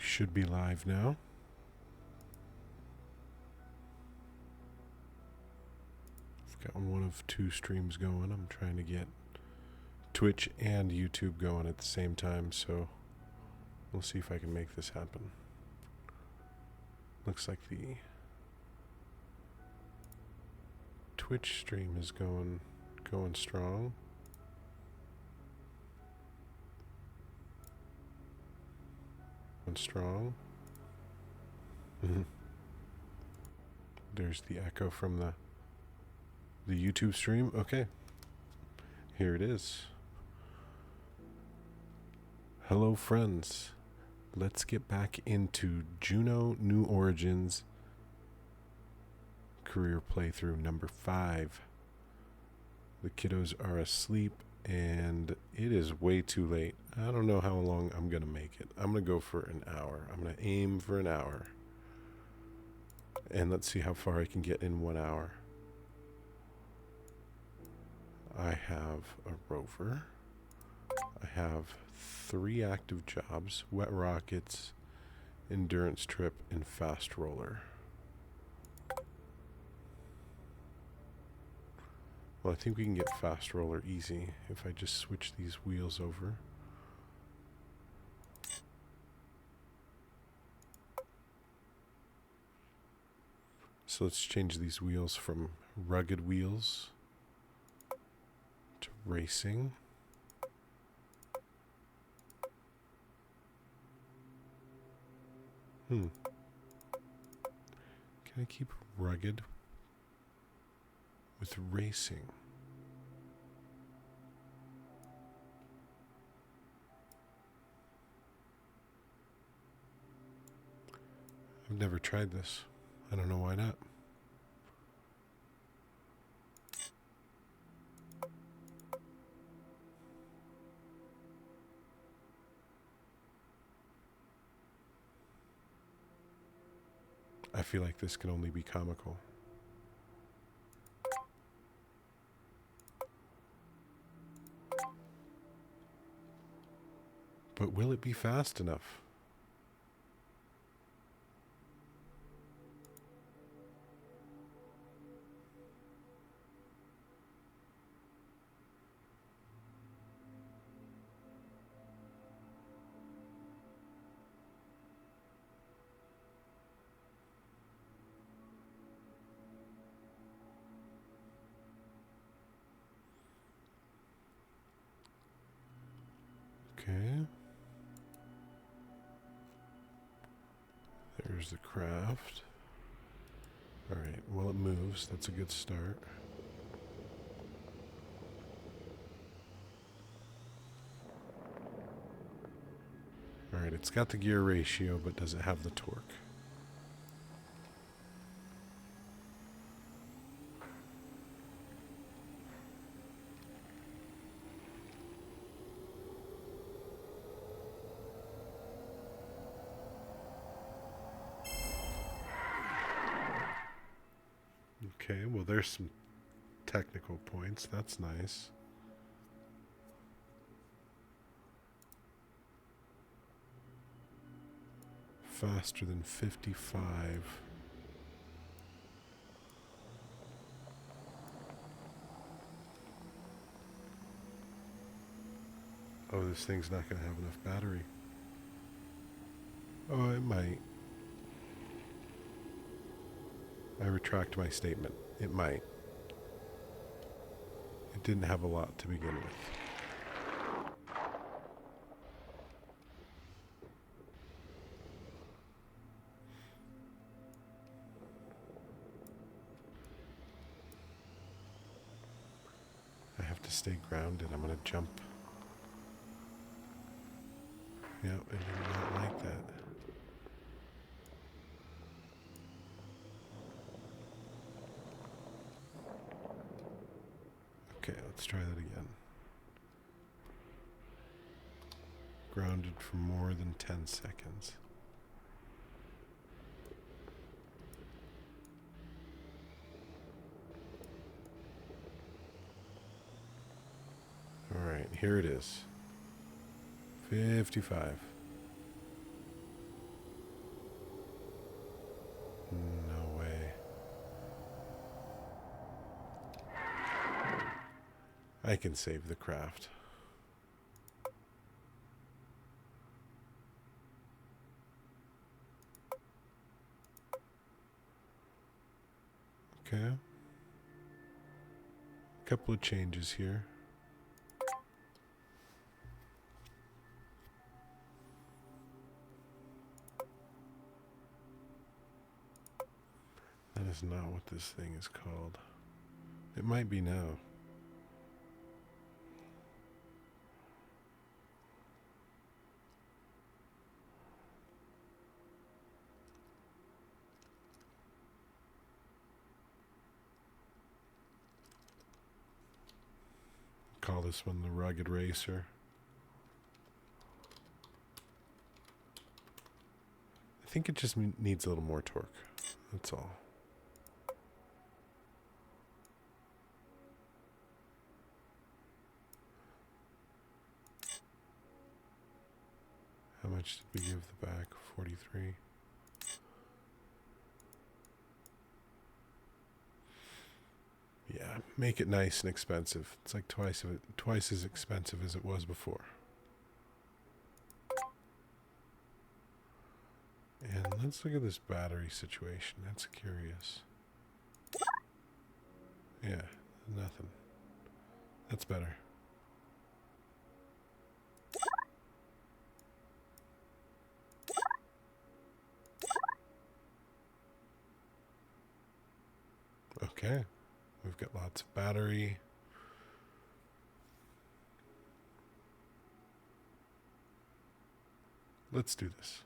Should be live now. I've got one of two streams going. I'm trying to get Twitch and YouTube going at the same time, so we'll see if I can make this happen. Looks like the Twitch stream is going strong. Going strong. There's the echo from the YouTube stream. Okay. Here it is. Hello friends. Let's get back into JUNO New Origins career playthrough number 5. The kiddos are asleep and it is way too late. I don't know how long I'm going to make it. I'm going to go for an hour. I'm going to aim for an hour. And let's see how far I can get in 1 hour. I have a rover. I have 3 active jobs: wet rockets, endurance trip, and fast roller. Well, I think we can get fast roller easy if I just switch these wheels over. So let's change these wheels from rugged wheels to racing. Can I keep rugged with racing? I've never tried this. I don't know why not. I feel like this can only be comical. But will it be fast enough? Okay. There's the craft. Alright, well it moves. That's a good start. Alright, it's got the gear ratio, but does it have the torque? Okay, well there's some technical points. That's nice. Faster than 55. Oh, this thing's not going to have enough battery. Oh, it might. I retract my statement. It might. It didn't have a lot to begin with. I have to stay grounded. I'm going to jump. Yeah, I did not like that. Okay, let's try that again. Grounded for more than 10 seconds. Alright, here it is. 55. I can save the craft. Okay. Couple of changes here. That is not what this thing is called. It might be now. Call this one the Rugged Racer. I think it just needs a little more torque. That's all. How much did we give the back? 43. Yeah, make it nice and expensive. It's like twice as expensive as it was before. And let's look at this battery situation. That's curious. Yeah, nothing. That's better. Okay. We've got lots of battery. Let's do this.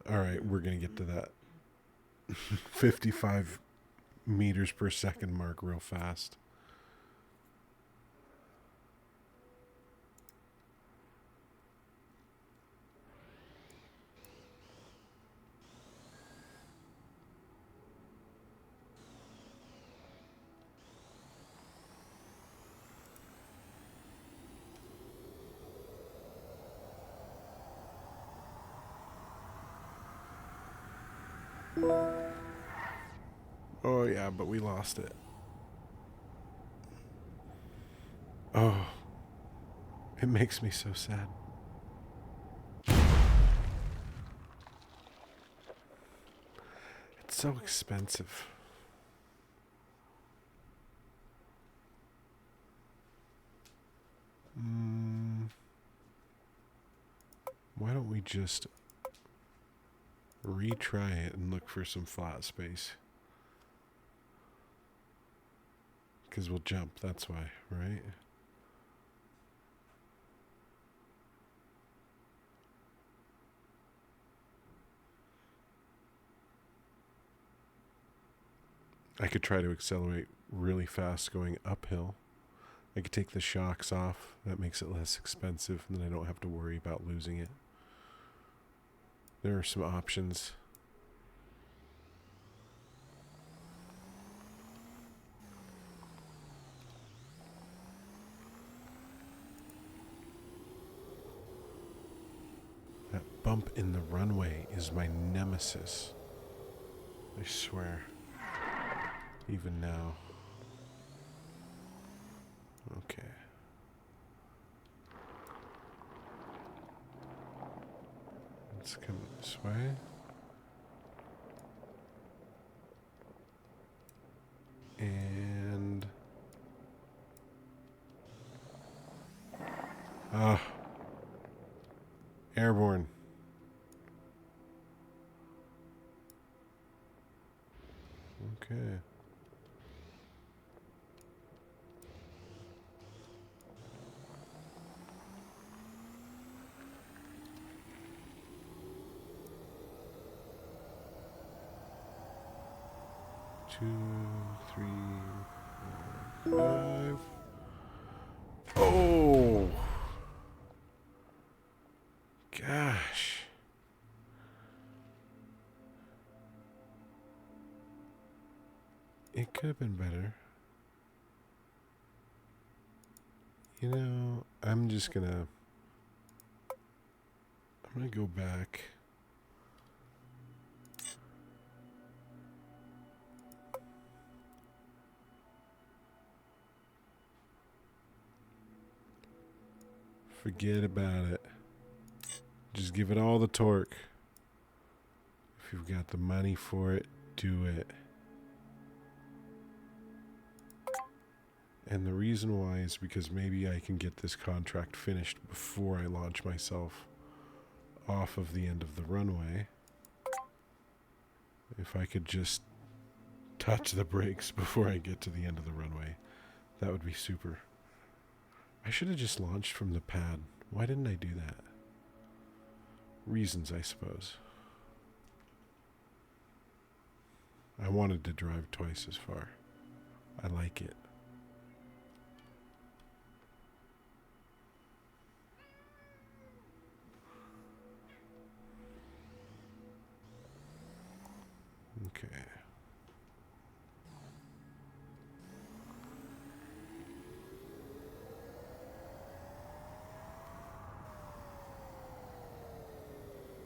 All right, we're going to get to that 55 meters per second mark real fast. Oh yeah, but we lost it. Oh, it makes me so sad. It's so expensive. Why don't we just retry it and look for some flat space? Because we'll jump, that's why, right? I could try to accelerate really fast going uphill. I could take the shocks off. That makes it less expensive, and then I don't have to worry about losing it. There are some options. That bump in the runway is my nemesis. I swear. Even now. Okay. Let's come this way. And... airborne. Okay. Two, three, four, 5. Oh! Gosh. It could have been better. You know, I'm gonna go back. Forget about it. Just give it all the torque. If you've got the money for it, do it. And the reason why is because maybe I can get this contract finished before I launch myself off of the end of the runway. If I could just touch the brakes before I get to the end of the runway, that would be super. I should have just launched from the pad. Why didn't I do that? Reasons, I suppose. I wanted to drive twice as far. I like it. Okay.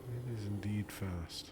It is indeed fast.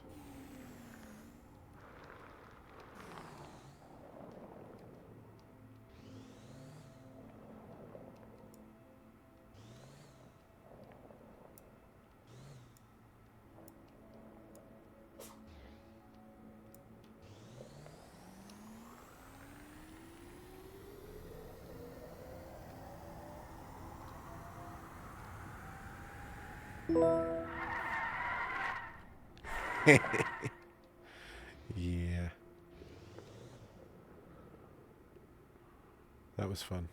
Yeah. That was fun.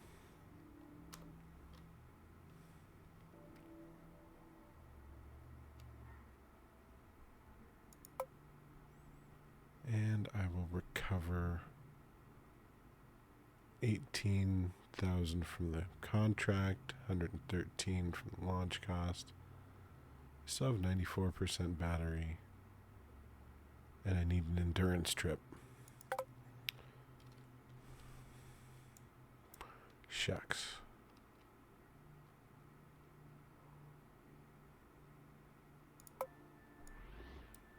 And I will recover 18,000 from the contract, 113 from the launch cost. Still have 94% battery. And I need an endurance trip. Shucks.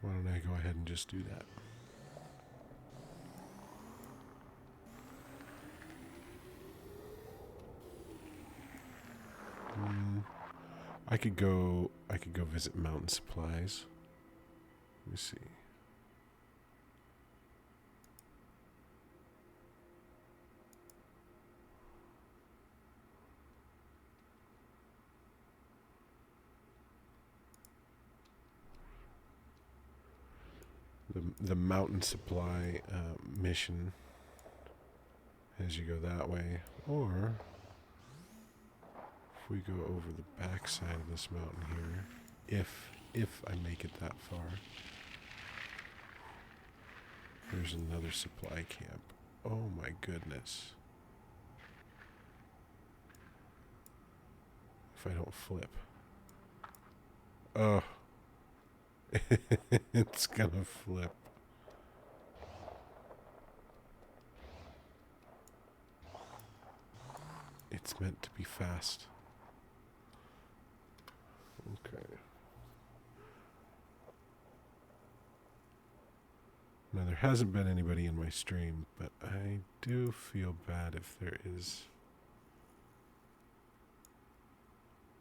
Why don't I go ahead and just do that? I could go visit Mountain Supplies. Let me see. The Mountain Supply mission as you go that way, or if we go over the back side of this mountain here, if I make it that far, there's another supply camp. Oh my goodness. If I don't flip. Oh. It's gonna flip. It's meant to be fast. Okay. Now, there hasn't been anybody in my stream, but I do feel bad if there is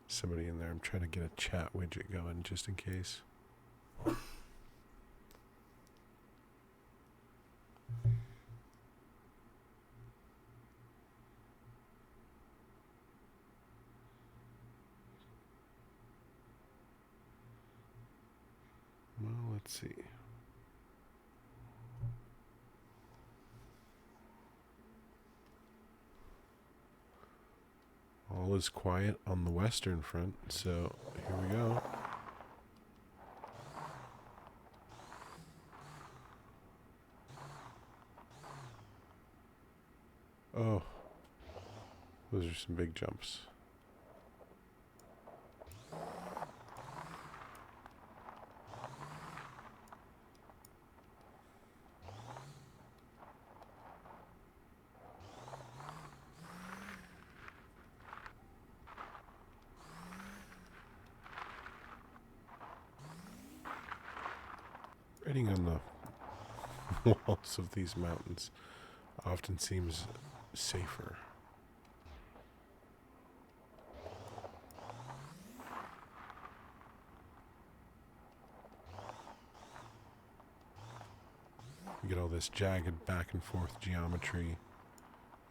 somebody in there. I'm trying to get a chat widget going just in case. Well, let's see. All is quiet on the western front, so here we go. Oh, those are some big jumps. Riding on the walls of these mountains often seems safer. You get all this jagged back and forth geometry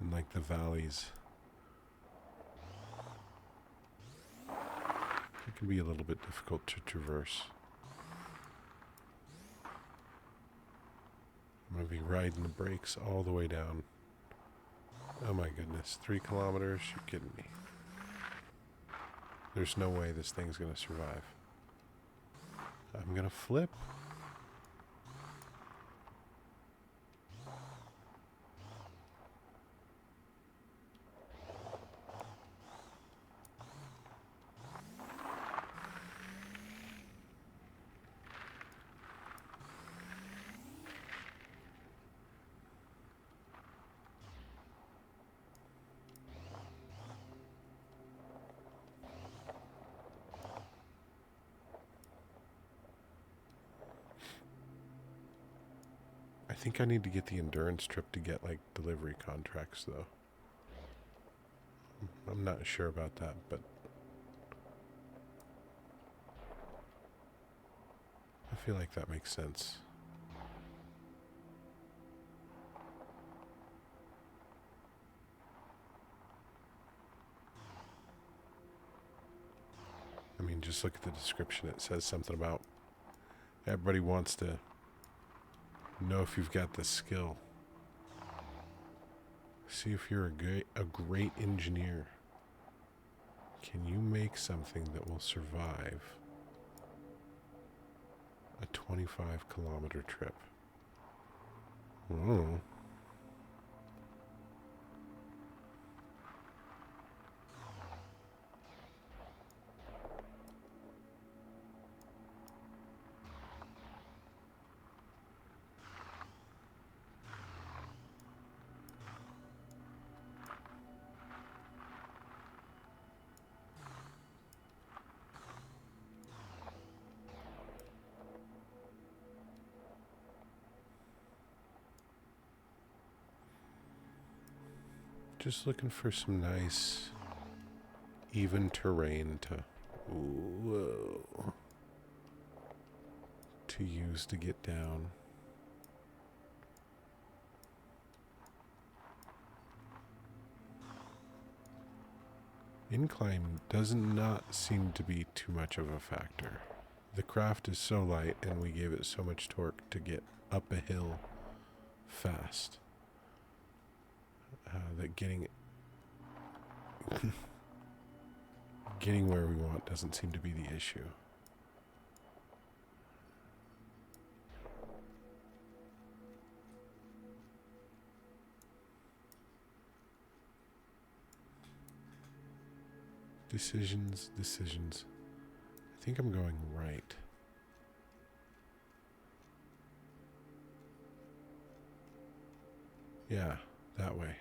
and like the valleys. It can be a little bit difficult to traverse. I'm going to be riding the brakes all the way down. Oh my goodness, 3 kilometers? You're kidding me. There's no way this thing's going to survive. I'm going to flip. I think I need to get the endurance trip to get like delivery contracts though. I'm not sure about that, but I feel like that makes sense. I mean, just look at the description. It says something about everybody wants to know if you've got the skill. See if you're a great engineer. Can you make something that will survive a 25-kilometer trip? Oh. Just looking for some nice, even terrain to use to get down. Incline does not seem to be too much of a factor. The craft is so light and we gave it so much torque to get up a hill fast. That getting where we want doesn't seem to be the issue. Decisions. I think I'm going right. Yeah, that way.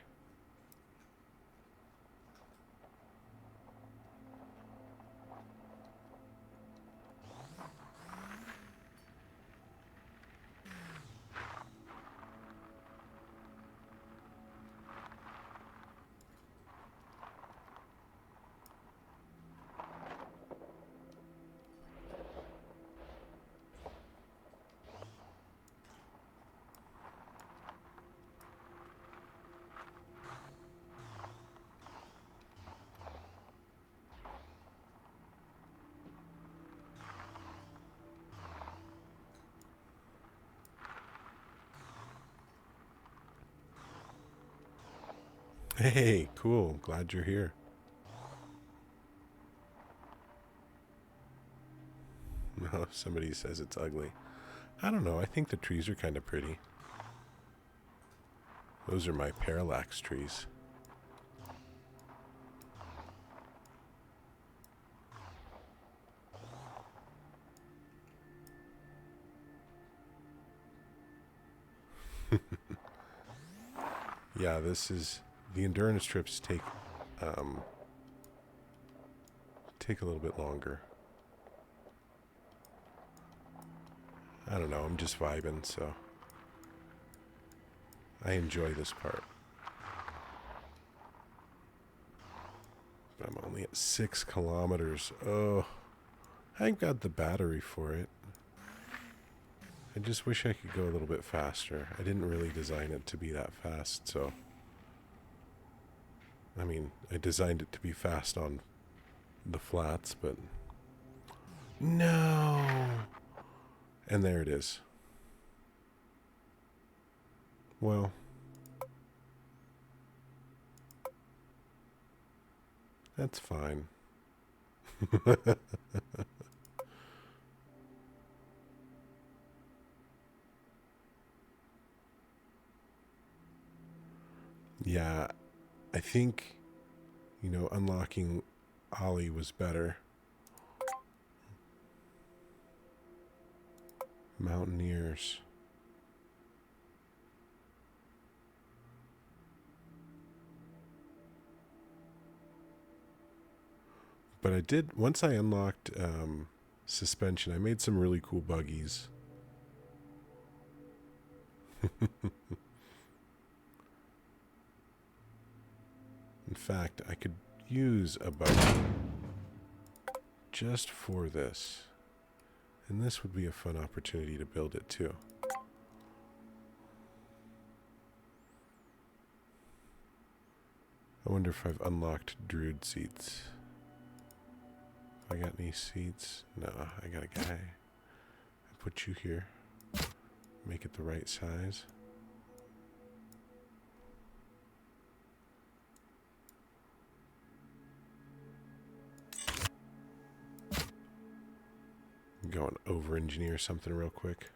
Hey, cool. Glad you're here. No, somebody says it's ugly. I don't know. I think the trees are kind of pretty. Those are my parallax trees. Yeah, the endurance trips take a little bit longer. I don't know, I'm just vibing, so I enjoy this part. But I'm only at 6 kilometers. Oh, I got the battery for it. I just wish I could go a little bit faster. I didn't really design it to be that fast, so... I mean, I designed it to be fast on the flats, but... No! And there it is. Well... That's fine. Yeah, I think, you know, unlocking Ollie was better. Mountaineers. But I did, once I unlocked suspension, I made some really cool buggies. In fact, I could use a buggy just for this. And this would be a fun opportunity to build it too. I wonder if I've unlocked Druid seats. I got any seats? No, I got a guy. I put you here. Make it the right size. Go and over-engineer something real quick.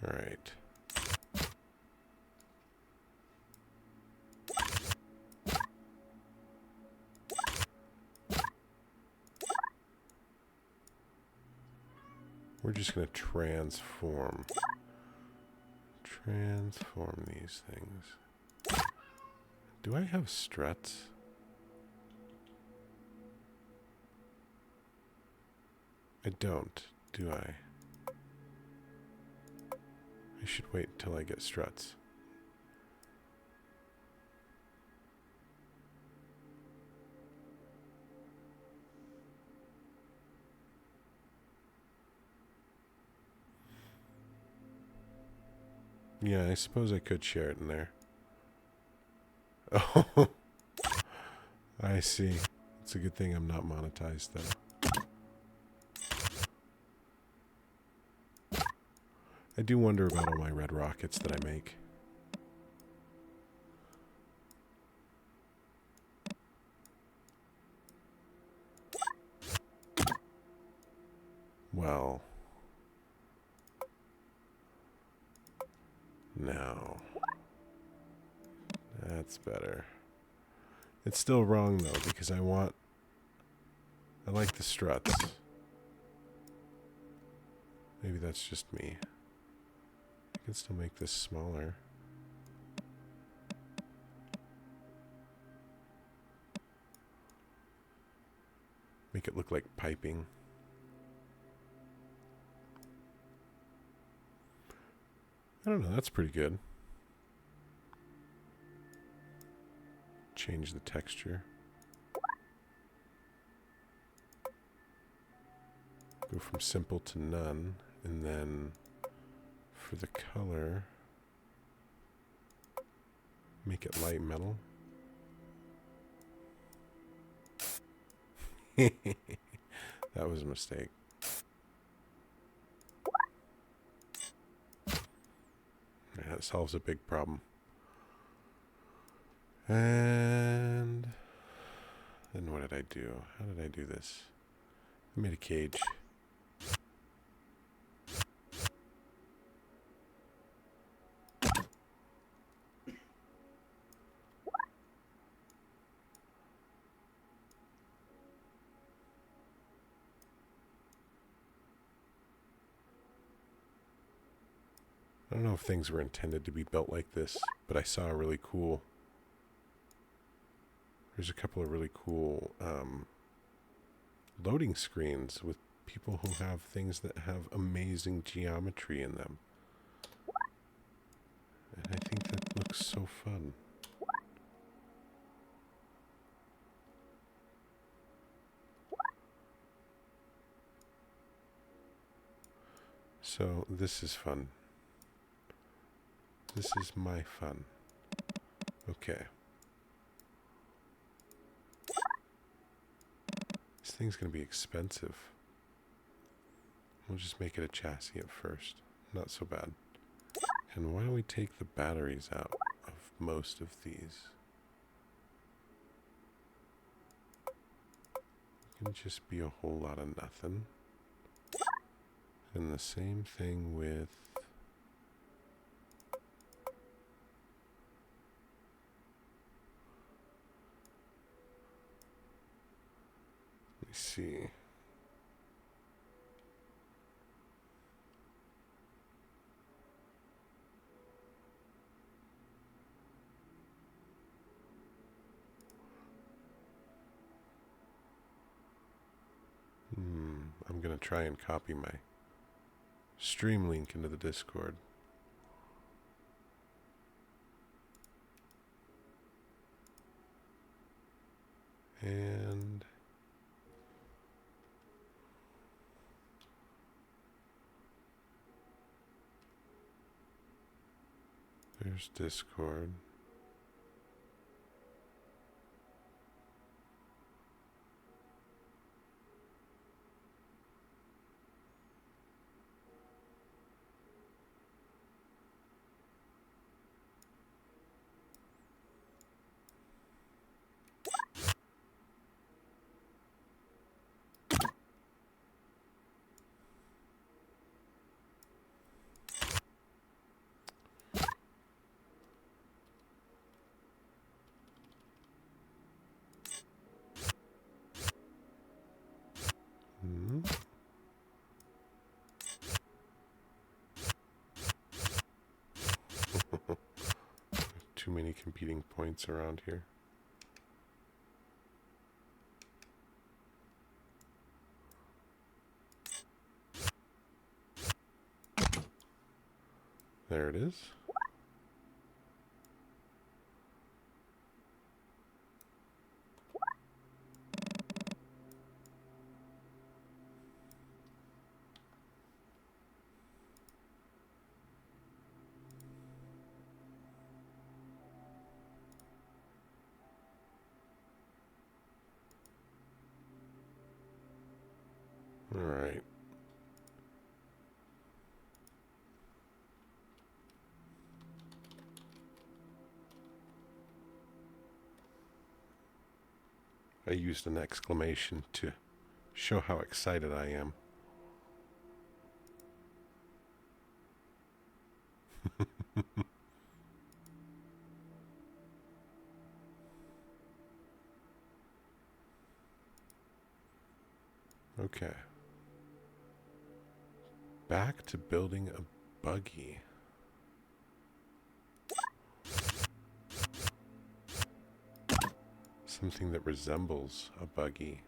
All right. We're just going to transform these things. Do I have struts? I don't, do I? I should wait until I get struts. Yeah, I suppose I could share it in there. Oh, I see. It's a good thing I'm not monetized, though. I do wonder about all my red rockets that I make. Well... No. That's better. It's still wrong, though, because I like the struts. Maybe that's just me. I can still make this smaller. Make it look like piping. I don't know, that's pretty good. Change the texture. Go from simple to none, and then for the color, make it light metal. That was a mistake. Yeah, that solves a big problem. And then what did I do? How did I do this? I made a cage. I don't know if things were intended to be built like this, but I saw a really cool... There's a couple of really cool loading screens with people who have things that have amazing geometry in them. And I think that looks so fun. So this is fun. This is my fun. Okay. This thing's going to be expensive. We'll just make it a chassis at first. Not so bad. And why don't we take the batteries out of most of these? It can just be a whole lot of nothing. And the same thing with... Let me see. I'm going to try and copy my stream link into the Discord. And there's Discord. Too many competing points around here. There it is. All right. I used an exclamation to show how excited I am. Okay. Back to building a buggy. Something that resembles a buggy.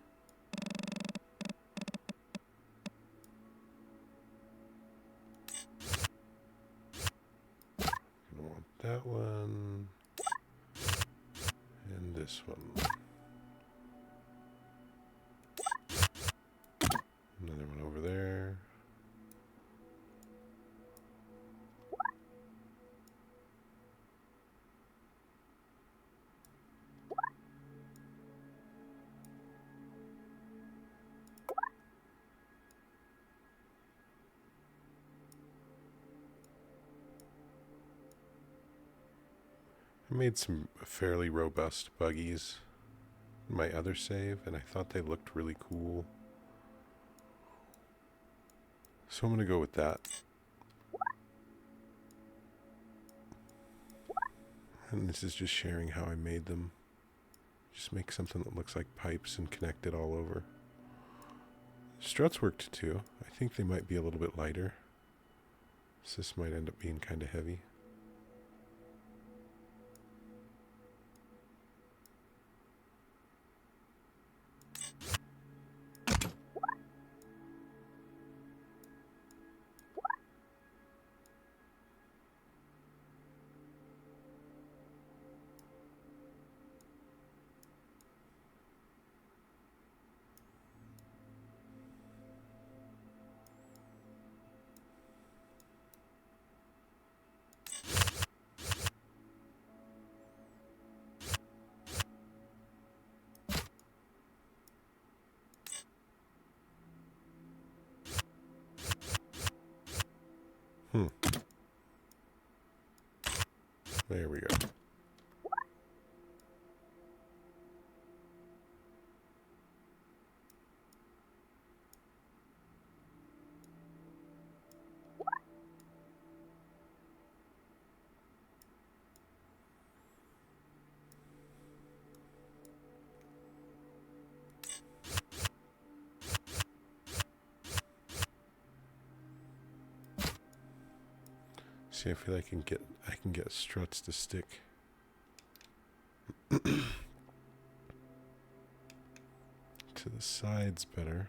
Gonna want that one. And this one. Another one over there. I made some fairly robust buggies in my other save, and I thought they looked really cool. So I'm going to go with that. And this is just sharing how I made them. Just make something that looks like pipes and connect it all over. Struts worked too. I think they might be a little bit lighter. So this might end up being kind of heavy. There we go. See, I feel like I can get struts to stick. To the sides better.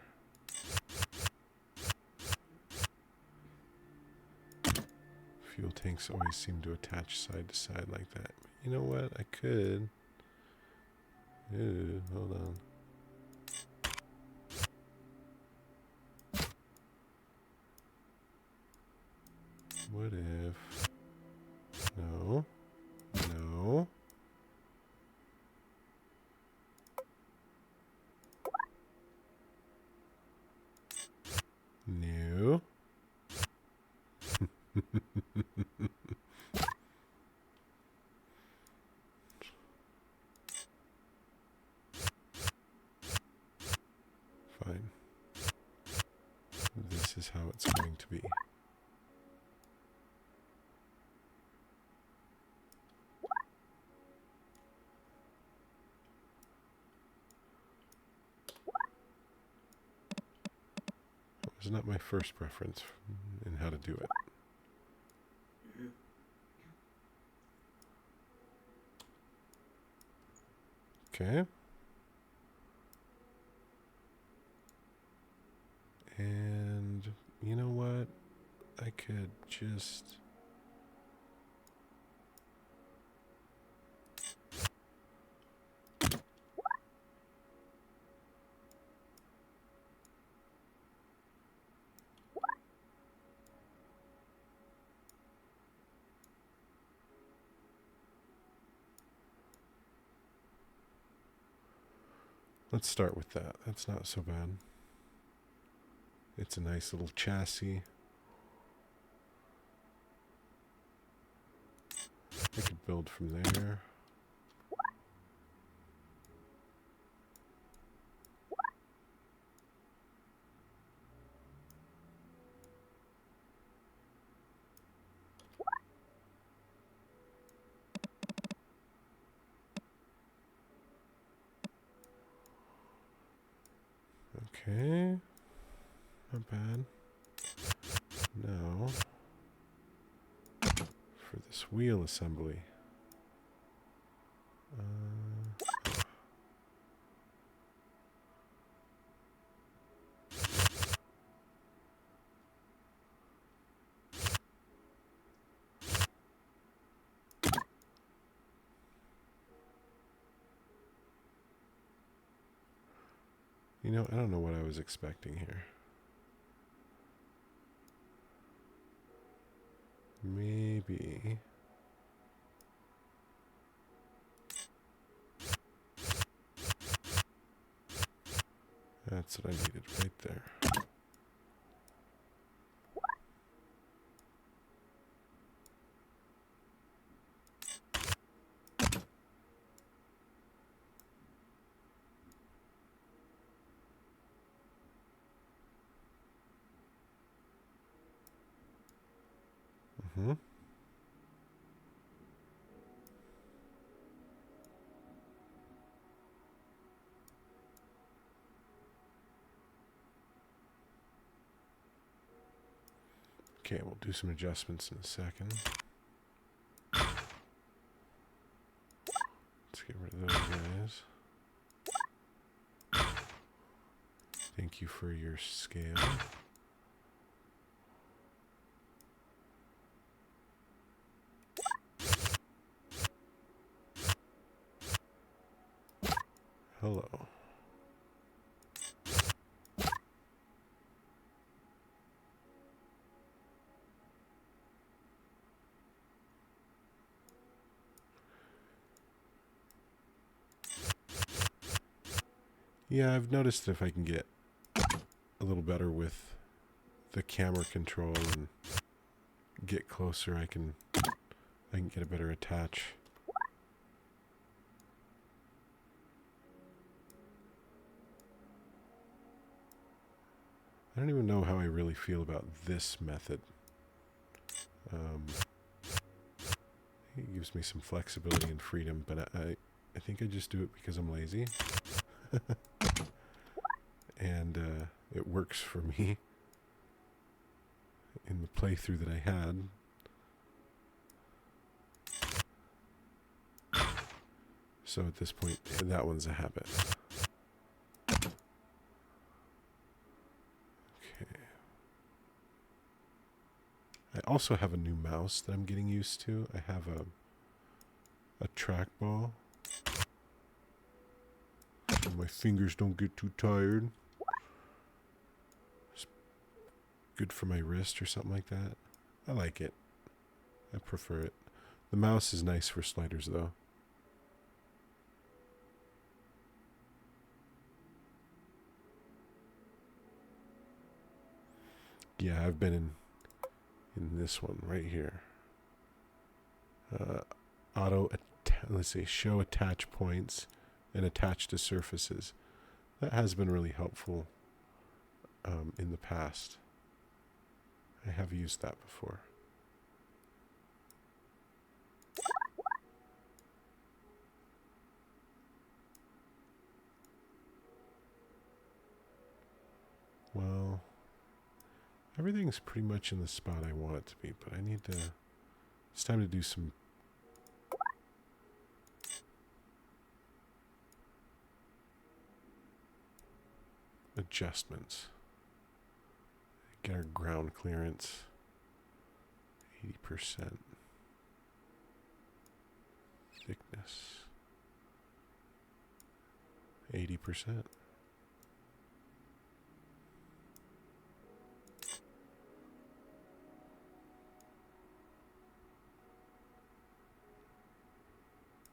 Fuel tanks always seem to attach side to side like that. But you know what? I could. Ooh, hold on. What if? No. No. No. Fine. This is how it's going to be. That was not my first preference in how to do it. Okay. And you know what? I could just... Let's start with that. That's not so bad. It's a nice little chassis. I could build from there. Okay. Not bad. Now, for this wheel assembly. You know, I don't know what I was expecting here. Maybe. That's what I needed right there. Mm-hmm. Okay, we'll do some adjustments in a second. Let's get rid of those guys. Thank you for your scale. Hello. Yeah, I've noticed if I can get a little better with the camera control and get closer, I can get a better attach. I don't even know how I really feel about this method. It gives me some flexibility and freedom, but I think I just do it because I'm lazy. And it works for me in the playthrough that I had. So at this point, that one's a habit. I also have a new mouse that I'm getting used to. I have a trackball, so my fingers don't get too tired. It's good for my wrist or something like that. I like it. I prefer it. The mouse is nice for sliders, though. Yeah, I've been in this one right here. Let's say show attach points and attach to surfaces. That has been really helpful in the past. I have used that before. Well, everything's pretty much in the spot I want it to be, but I need to... It's time to do some... adjustments. Get our ground clearance 80%. Thickness 80%.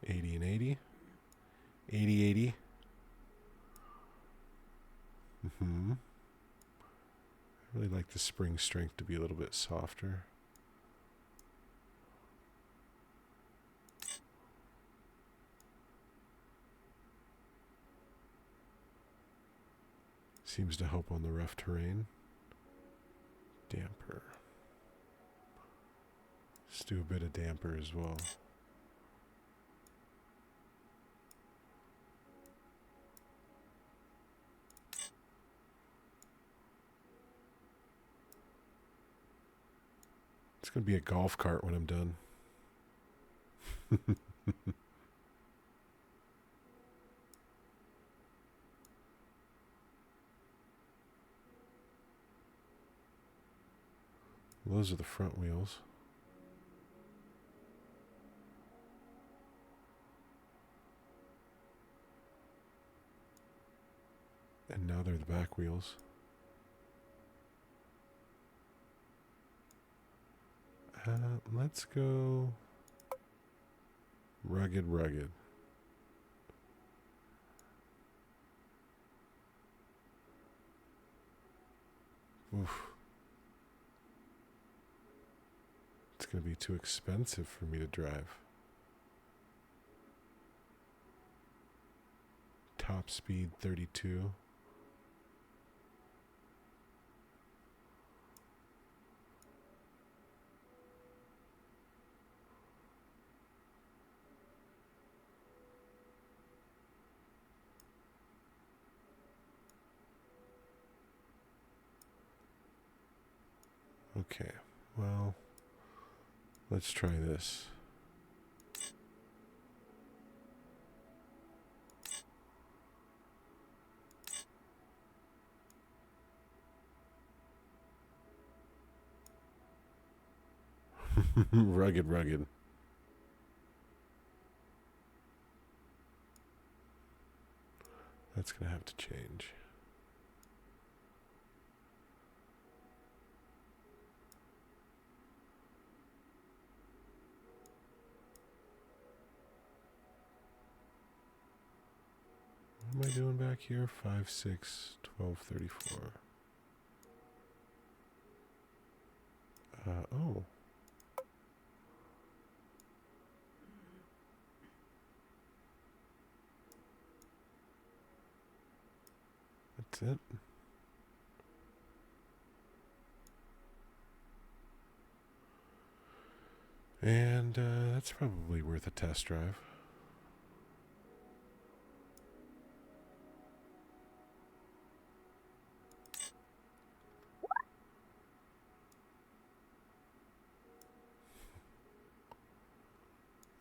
$80 and $80. $80. I really like the spring strength to be a little bit softer. Seems to help on the rough terrain. Damper. Let's do a bit of damper as well. It's going to be a golf cart when I'm done. Those are the front wheels. And now they're the back wheels. Let's go rugged. Oof. It's going to be too expensive for me to drive. Top speed 32. Okay, Well, let's try this. Rugged, rugged. That's going to have to change. What am I doing back here? 5, 6, 12, 34. Oh. That's it. And that's probably worth a test drive.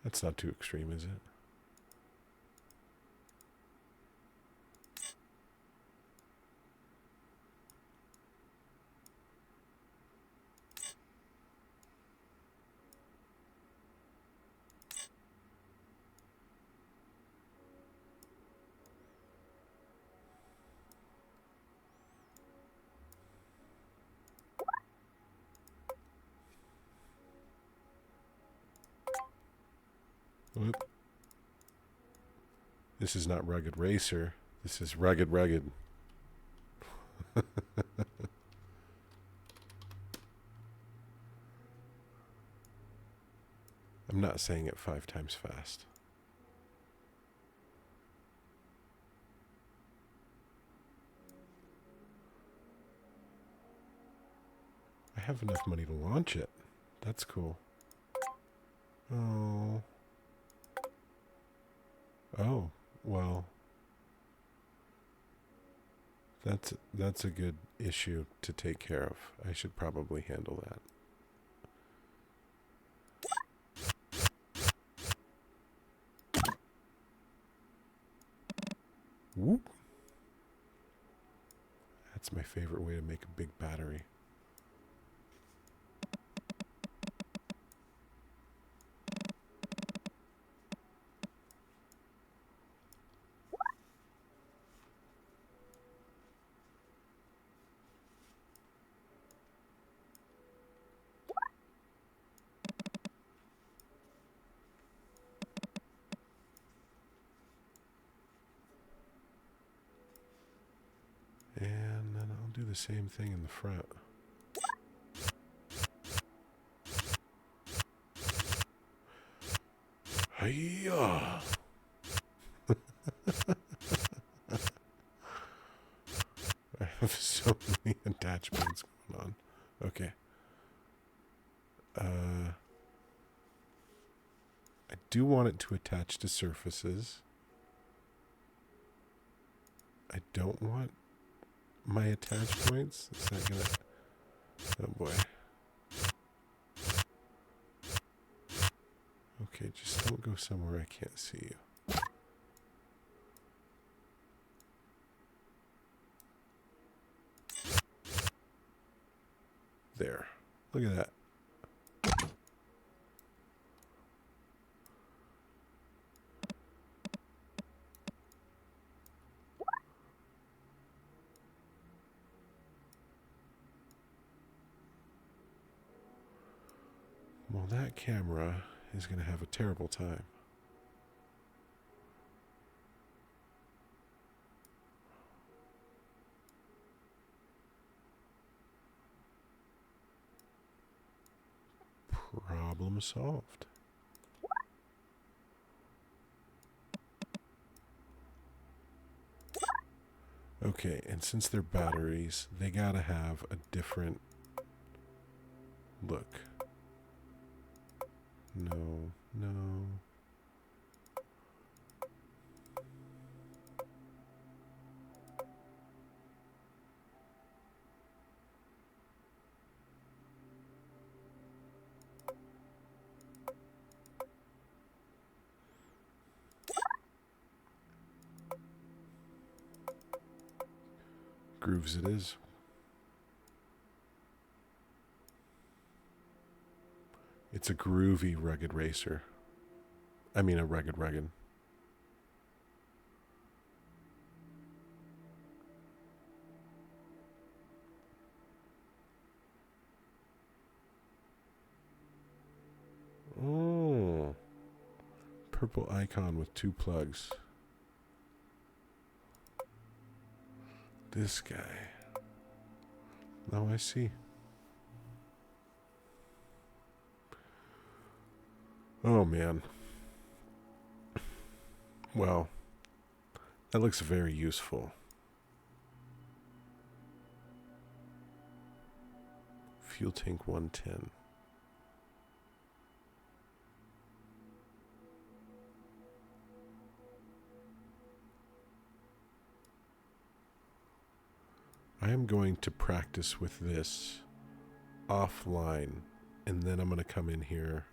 That's not too extreme, is it? Whoop. This is not Rugged Racer. This is Rugged Rugged. I'm not saying it 5 times fast. I have enough money to launch it. That's cool. Oh. Oh, well. That's a good issue to take care of. I should probably handle that. Whoop. That's my favorite way to make a big battery. And then I'll do the same thing in the front. Hiya! I have so many attachments going on. Okay. I do want it to attach to surfaces. I don't want my attach points. Is that gonna... Oh boy. Okay, just don't go somewhere I can't see you. There. Look at that. Well, that camera is going to have a terrible time. Problem solved. Okay, and since they're batteries, they gotta have a different look. No, no. grooves it is. It's a groovy rugged racer. I mean a rugged. Oh. Purple icon with 2 plugs. This guy. Now I see. Oh man. Well, that looks very useful. Fuel tank 110. I am going to practice with this offline, and then I'm going to come in here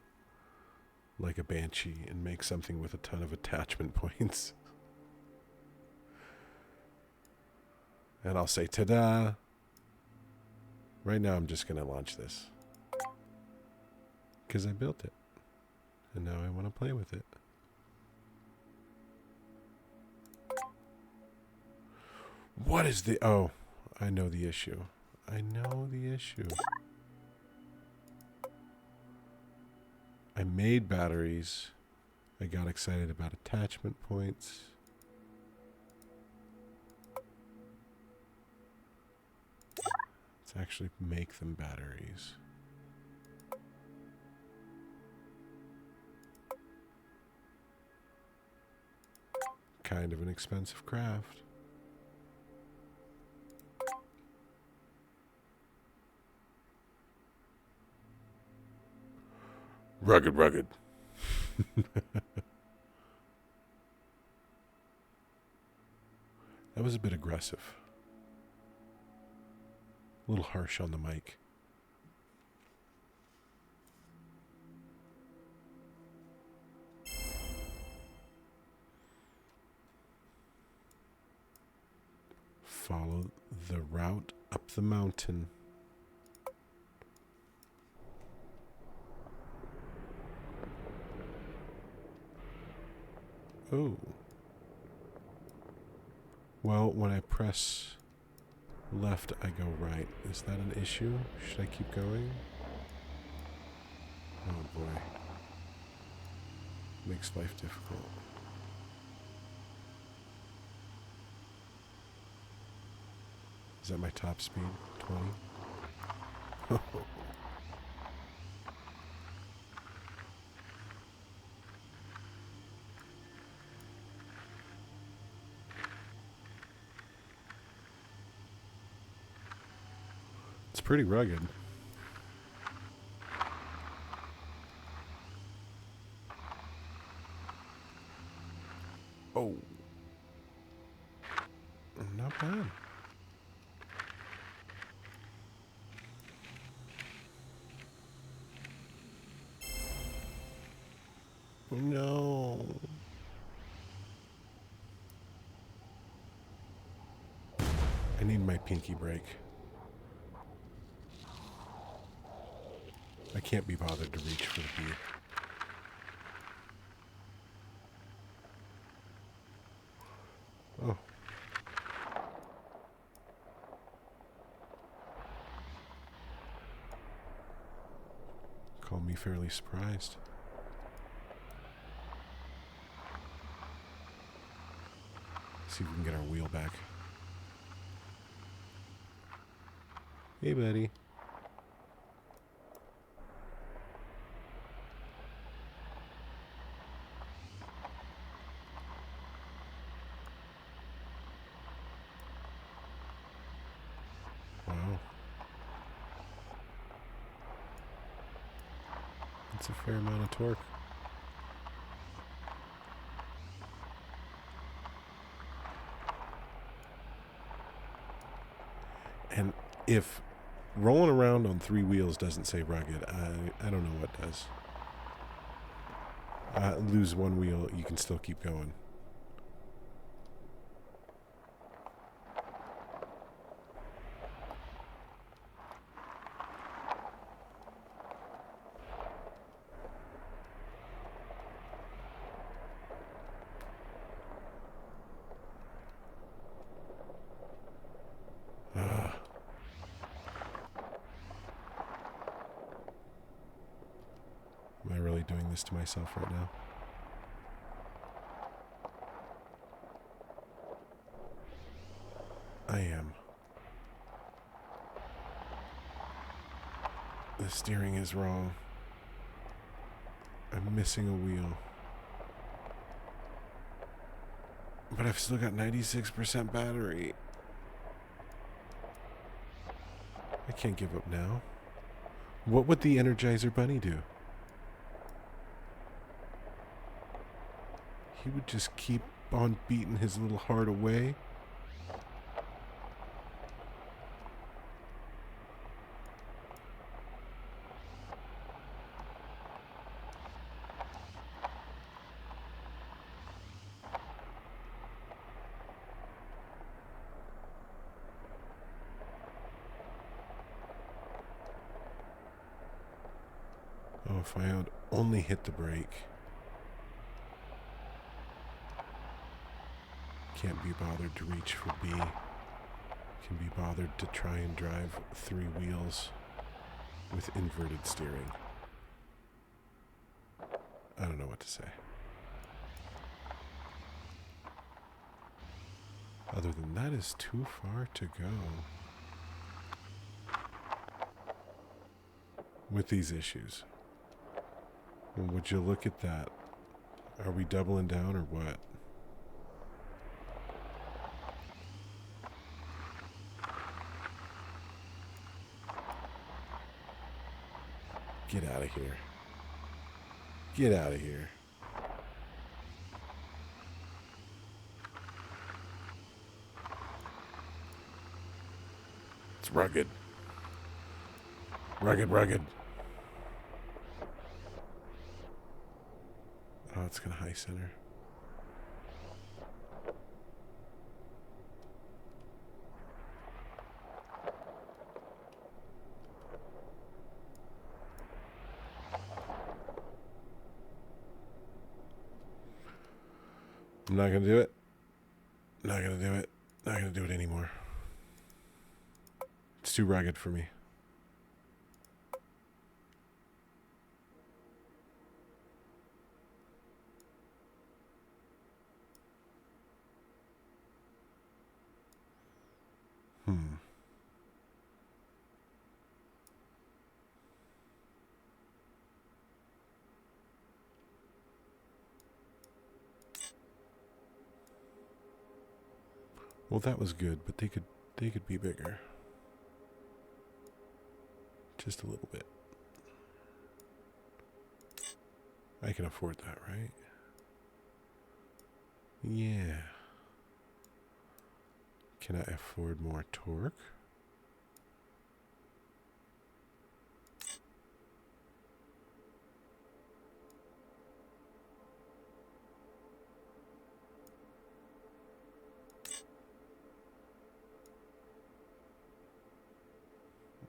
like a banshee and make something with a ton of attachment points. And I'll say, ta-da! Right now I'm just going to launch this. Because I built it. And now I want to play with it. What is the... Oh, I know the issue. I know the issue. I made batteries. I got excited about attachment points. Let's actually make them batteries. Kind of an expensive craft. Rugged. That was a bit aggressive. A little harsh on the mic. Follow the route up the mountain. Oh. Well, when I press left, I go right. Is that an issue? Should I keep going? Oh boy. Makes life difficult. Is that my top speed? 20? It's pretty rugged. Oh. Not bad. No. I need my pinky break. I can't be bothered to reach for the B. Oh. Call me fairly surprised. See if we can get our wheel back. Hey, buddy. Wow. That's a fair amount of torque. And if rolling around on 3 wheels doesn't say rugged, I don't know what does. Lose 1 wheel, you can still keep going. doing this to myself right now? I am. The steering is wrong. I'm missing a wheel. But I've still got 96% battery. I can't give up now. What would the Energizer Bunny do? He would just keep on beating his little heart away. Oh, if I would only hit the brake. Can't be bothered to reach for B. Can be bothered to try and drive 3 wheels with inverted steering. I don't know what to say. Other than that is too far to go. With these issues. Well, would you look at that? Are we doubling down or what? Get out of here. Get out of here. It's rugged. Rugged, rugged. Oh, it's going to high center. I'm not going to do it. Not going to do it. Not going to do it anymore. It's too rugged for me. Well, that was good, but they could be bigger. Just a little bit. I can afford that, right? Yeah. Can I afford more torque?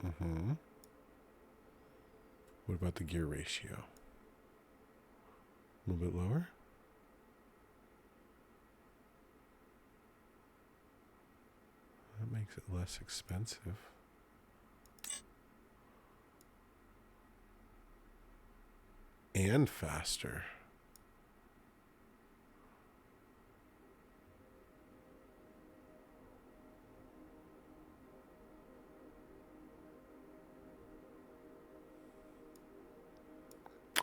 Mm-hmm. What about the gear ratio? A little bit lower? That makes it less expensive. And faster.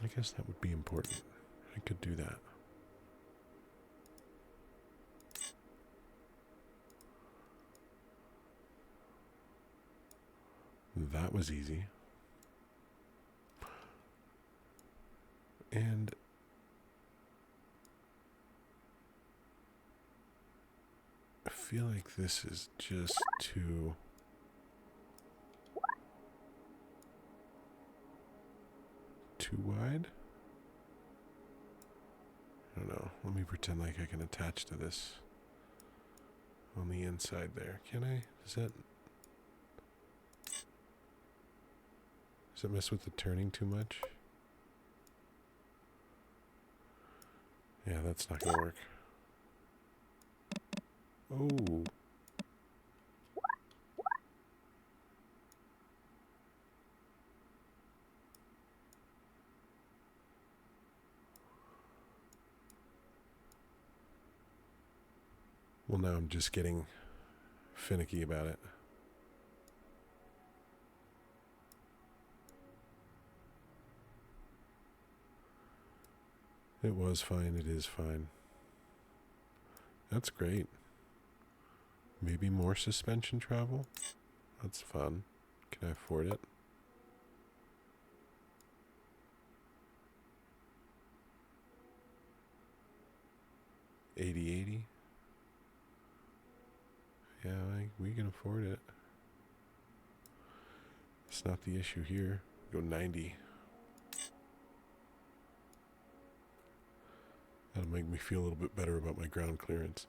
I guess that would be important. I could do that. That was easy. And I feel like this is just too wide. I don't know. Let me pretend like I can attach to this on the inside there. Can I? Does it mess with the turning too much? Yeah, that's not gonna work. Oh. Well, now I'm just getting finicky about it. It was fine. It is fine. That's great. Maybe more suspension travel? That's fun. Can I afford it? $80.80? Yeah, we can afford it. It's not the issue here. Go 90. That'll make me feel a little bit better about my ground clearance.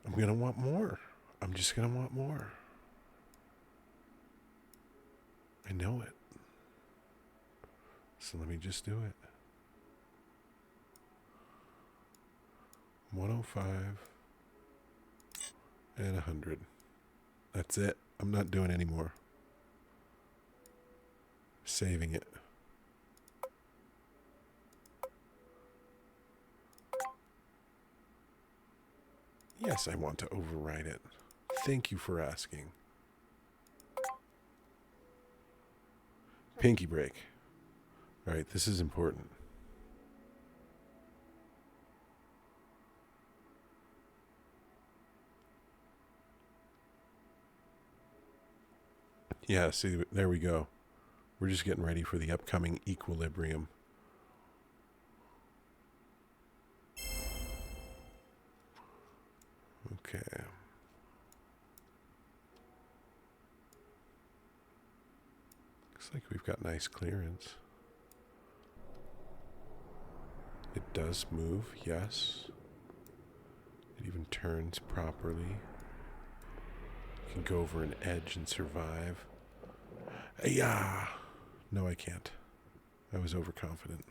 I'm going to want more. I'm just going to want more. I know it. So let me just do it. 105 and 100. That's it. I'm not doing any more. Saving it. Yes, I want to override it. Thank you for asking. Pinky break. All right, this is important. Yeah, see, there we go. We're just getting ready for the upcoming equilibrium. Okay. Looks like we've got nice clearance. It does move, yes. It even turns properly. You can go over an edge and survive. Yeah. No, I can't. I was overconfident.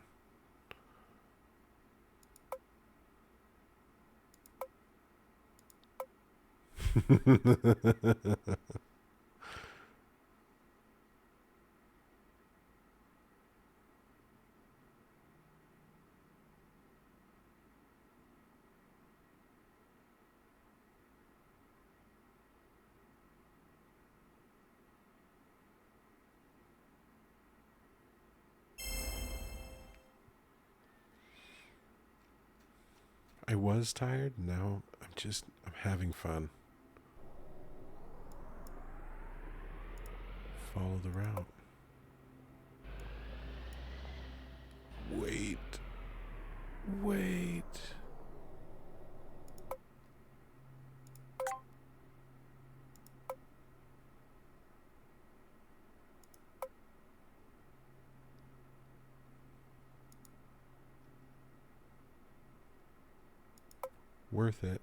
I was tired. Now I'm having fun. Follow the route. Wait. Wait. Worth it.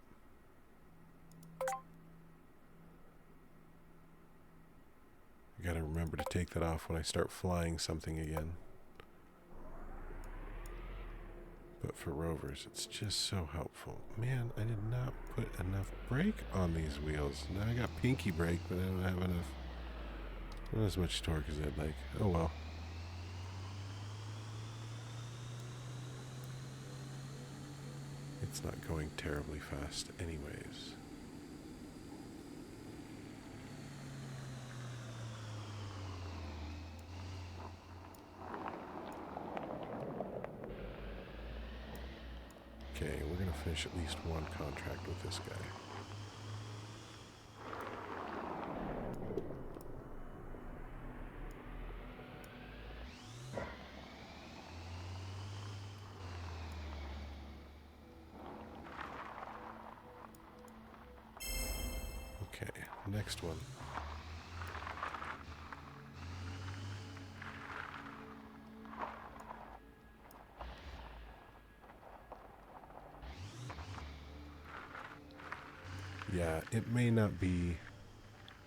I gotta remember to take that off when I start flying something again. But for rovers, it's just so helpful. Man, I did not put enough brake on these wheels. Now I got pinky brake, but I don't have enough. Not as much torque as I'd like. Oh well. It's not going terribly fast anyways. Okay, we're going to finish at least one contract with this guy. Okay, next one. Yeah, it may not be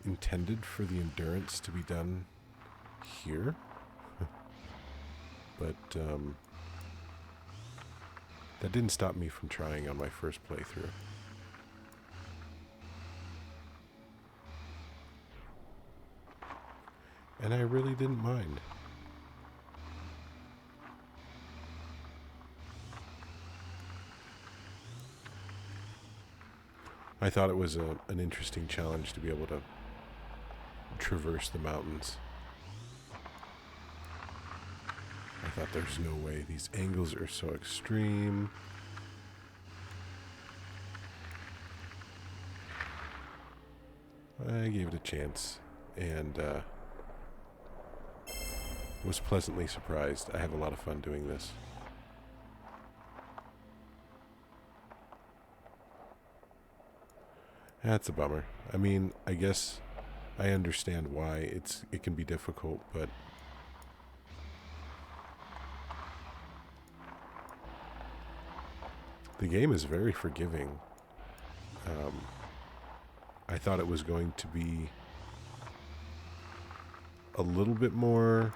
intended for the endurance to be done here, but that didn't stop me from trying on my first playthrough. And I really didn't mind. I thought it was an interesting challenge to be able to traverse the mountains. I thought there's no way. These angles are so extreme. I gave it a chance and was pleasantly surprised. I have a lot of fun doing this. That's a bummer. I mean, I guess I understand why it can be difficult, but the game is very forgiving. I thought it was going to be a little bit more,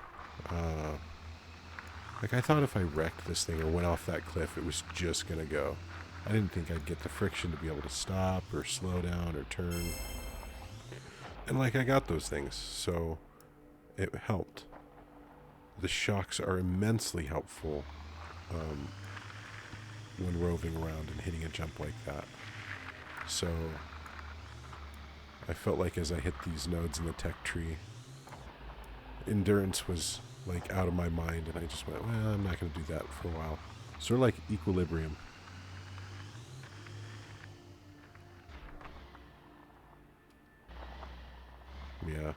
like I thought if I wrecked this thing or went off that cliff, it was just gonna go. I didn't think I'd get the friction to be able to stop or slow down or turn. And like I got those things, so it helped. The shocks are immensely helpful when roving around and hitting a jump like that. So I felt like as I hit these nodes in the tech tree, endurance was like out of my mind, and I just went, well, I'm not going to do that for a while. Sort of like equilibrium. Yeah.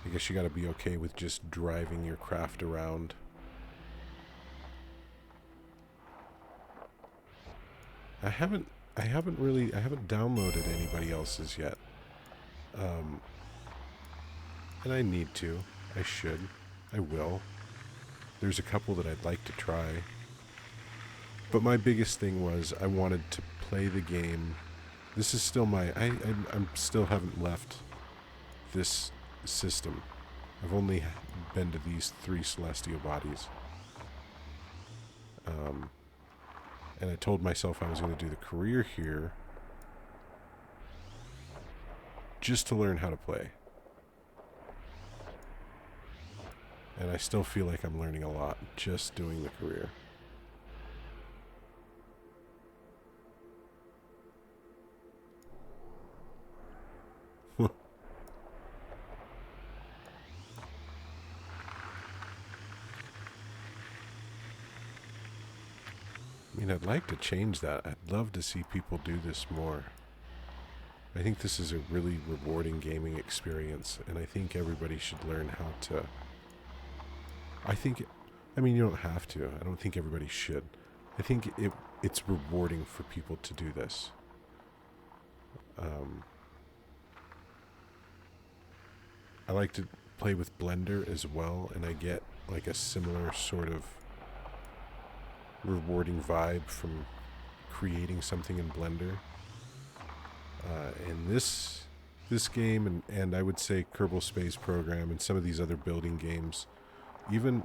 I guess you got to be okay with just driving your craft around. I haven't downloaded anybody else's yet. And I need to. I should. I will. There's a couple that I'd like to try. But my biggest thing was I wanted to play the game. This is still my... I'm still haven't left this system. I've only been to these 3 celestial bodies. And I told myself I was going to do the career here just to learn how to play. And I still feel like I'm learning a lot just doing the career. I mean, I'd like to change that. I'd love to see people do this more. I think this is a really rewarding gaming experience, and I think everybody should learn how to... I mean, you don't have to. I don't think everybody should. I think it's rewarding for people to do this. I like to play with Blender as well, and I get like a similar sort of rewarding vibe from creating something in Blender. And this game, and I would say Kerbal Space Program and some of these other building games, even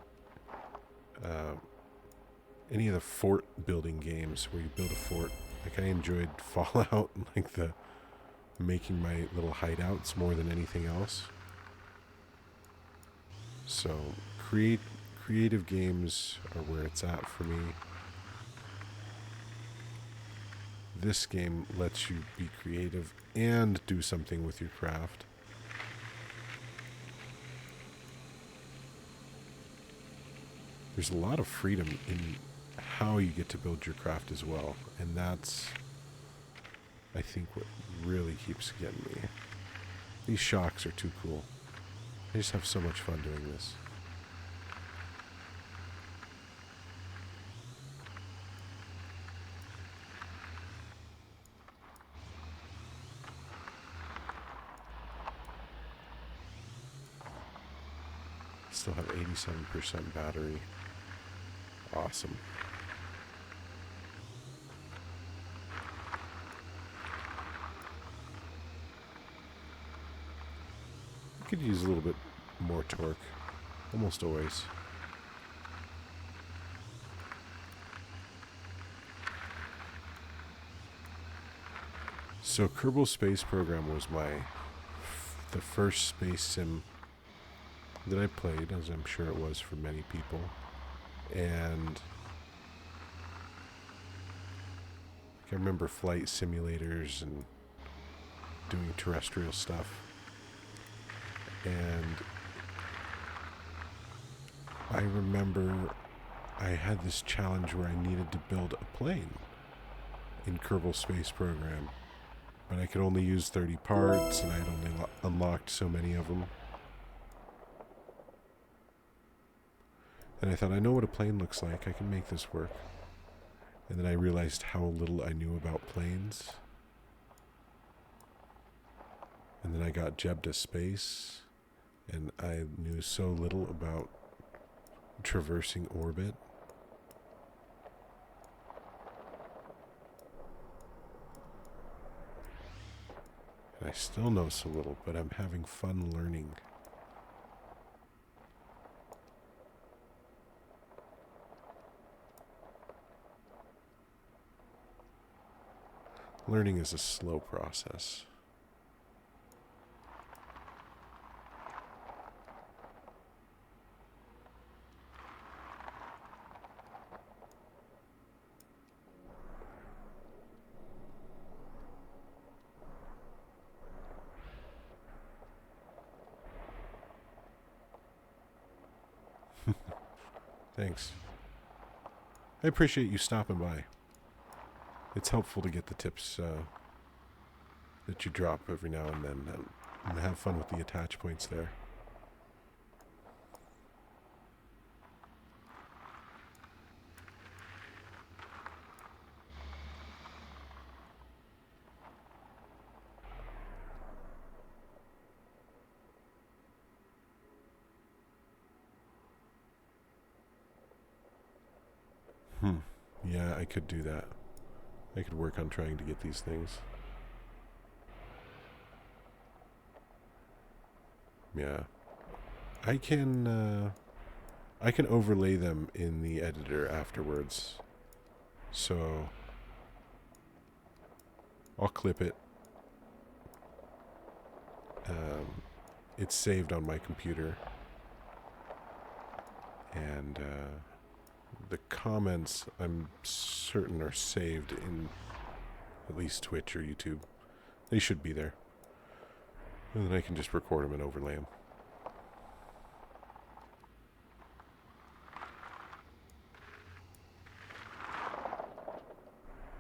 any of the fort building games where you build a fort, like I enjoyed Fallout and like the making my little hideouts more than anything else. So creative games are where it's at for me. This game lets you be creative and do something with your craft. There's a lot of freedom in how you get to build your craft as well, and that's, I think, what really keeps getting me. These shocks are too cool. I just have so much fun doing this. Still have 87% battery. Awesome. I could use a little bit more torque. Almost always. So Kerbal Space Program was the first space sim that I played, as I'm sure it was for many people. And I remember flight simulators and doing terrestrial stuff. And I remember I had this challenge where I needed to build a plane in Kerbal Space Program. But I could only use 30 parts, and I'd only unlocked so many of them. And I thought, I know what a plane looks like. I can make this work. And then I realized how little I knew about planes. And then I got Jeb to space, and I knew so little about traversing orbit. And I still know so little, but I'm having fun learning. Learning is a slow process. Thanks. I appreciate you stopping by. It's helpful to get the tips that you drop every now and then, and have fun with the attach points there. Yeah, I could do that. I could work on trying to get these things. Yeah. I can overlay them in the editor afterwards. So I'll clip it. It's saved on my computer. And the comments, I'm certain, are saved in at least Twitch or YouTube. They should be there. And then I can just record them and overlay them.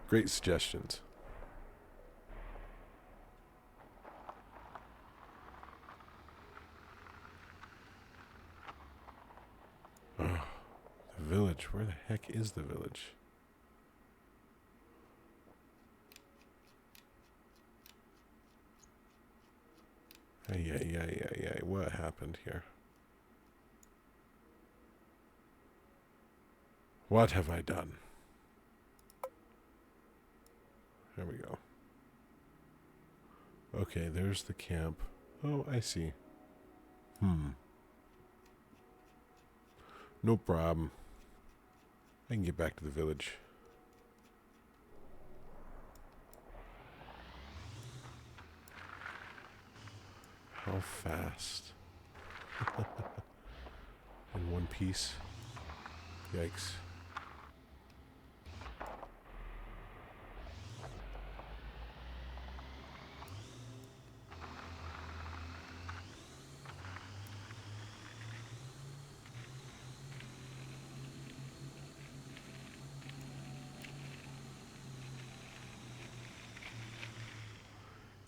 Great suggestions. Oh, the village. Where the heck is the village? Yeah. What happened here? What have I done? There we go. Okay, there's the camp. Oh, I see. No problem. I can get back to the village. How fast? In one piece? Yikes.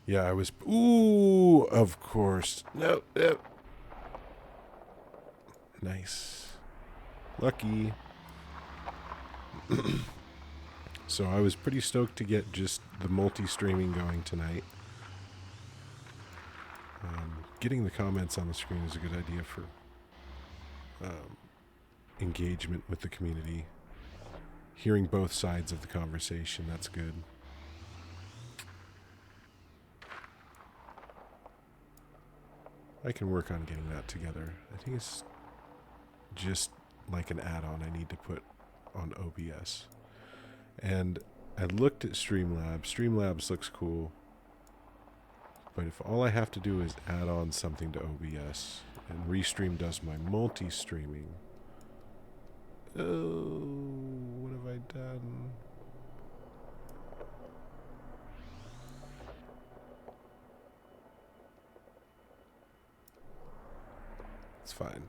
Yeah, I was... Ooh, of course. No. Nice. Lucky. So I was pretty stoked to get just the multi-streaming going tonight. Getting the comments on the screen is a good idea for engagement with the community. Hearing both sides of the conversation, that's good. I can work on getting that together. I think it's just like an add-on I need to put on OBS. And I looked at Streamlabs. Streamlabs looks cool. But if all I have to do is add on something to OBS, and Restream does my multi-streaming. Oh, what have I done? It's fine.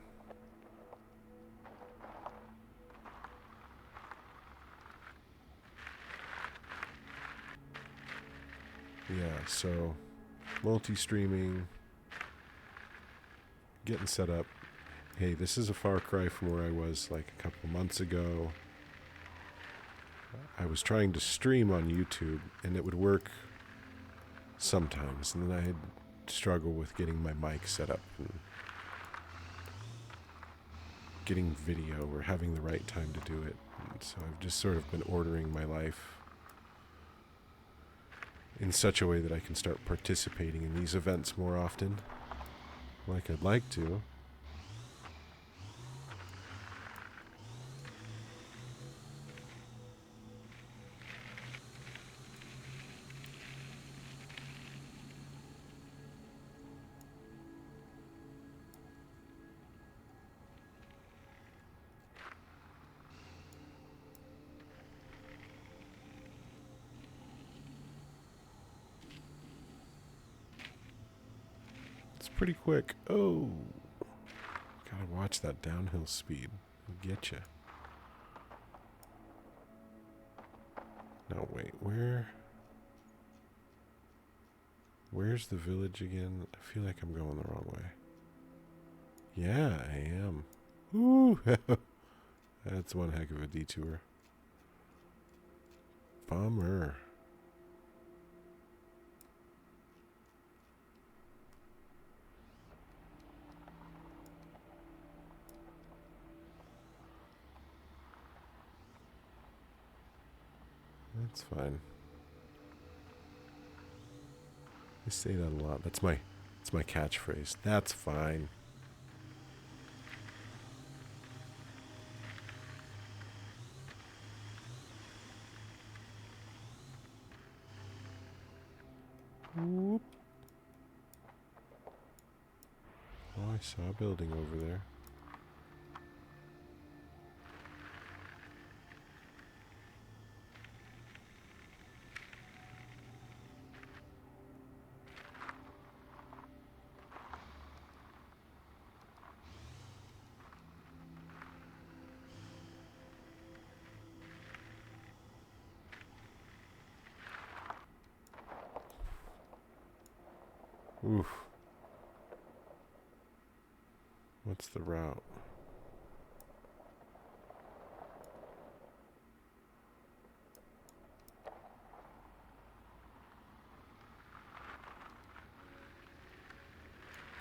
Yeah, so multi-streaming, getting set up. Hey, this is a far cry from where I was like a couple months ago. I was trying to stream on YouTube, and it would work sometimes, and then I'd struggle with getting my mic set up and getting video or having the right time to do it. And so I've just sort of been ordering my life in such a way that I can start participating in these events more often, like I'd like to. It's pretty quick. Oh, gotta watch that downhill speed. It'll get you. No, wait, where's the village again? I feel like I'm going the wrong way. Yeah, I am. Ooh, that's one heck of a detour. Bummer. That's fine. I say that a lot. That's my catchphrase. That's fine. Whoop. Oh, I saw a building over there. Oof. What's the route?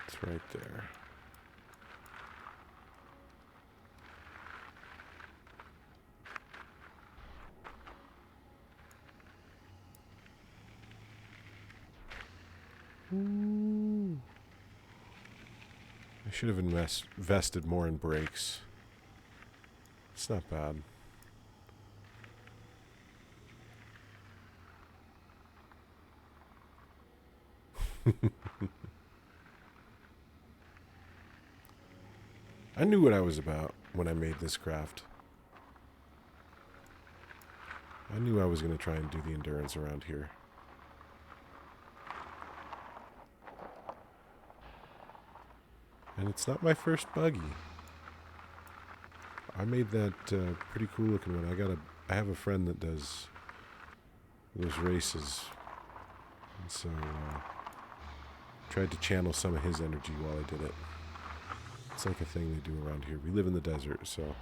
It's right there. Ooh. I should have invested more in brakes. It's not bad. I knew what I was about when I made this craft. I knew I was going to try and do the endurance around here. And it's not my first buggy. I made that pretty cool looking one. I have a friend that does those races. And so tried to channel some of his energy while I did it. It's like a thing they do around here. We live in the desert, so.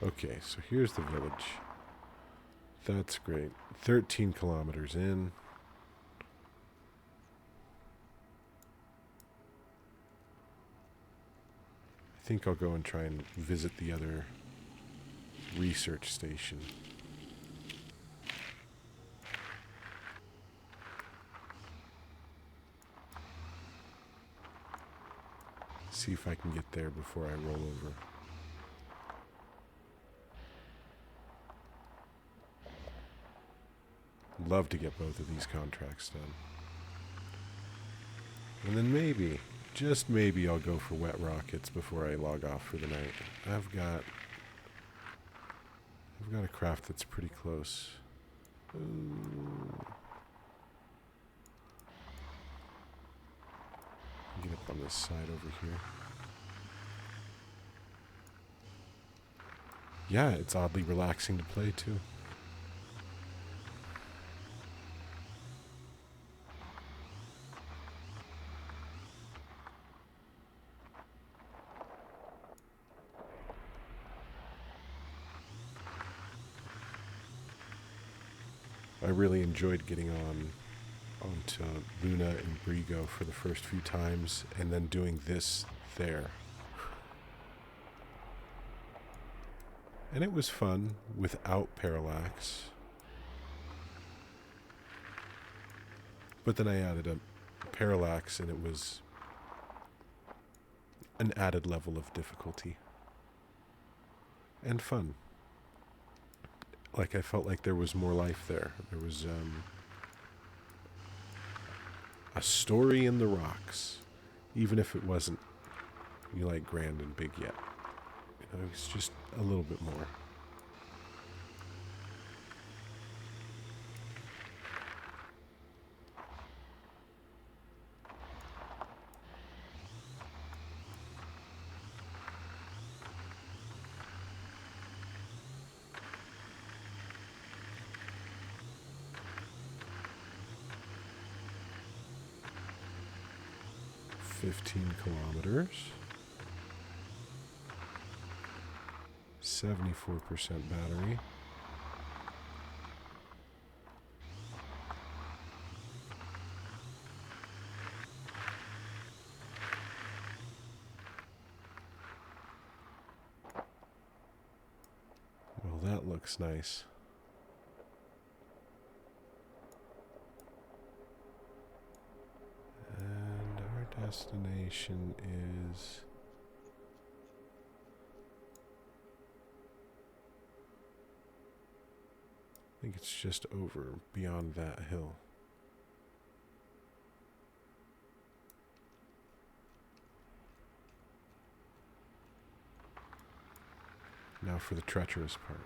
Okay, so here's the village. That's great. 13 kilometers in. think I'll go and try and visit the other research station. See if I can get there before I roll over. Love to get both of these contracts done. And then maybe, just maybe, I'll go for wet rockets before I log off for the night. I've got a craft that's pretty close. Ooh. Get up on this side over here. Yeah, it's oddly relaxing to play too. I really enjoyed getting onto Luna and Brigo for the first few times, and then doing this there. And it was fun without parallax. But then I added a parallax, and it was an added level of difficulty. And fun. Like, I felt like there was more life there. There was a story in the rocks, even if it wasn't like grand and big yet. You know, it was just a little bit more. Kilometers. 74% battery. Well, that looks nice. And our destination is... I think it's just over beyond that hill. Now for the treacherous part.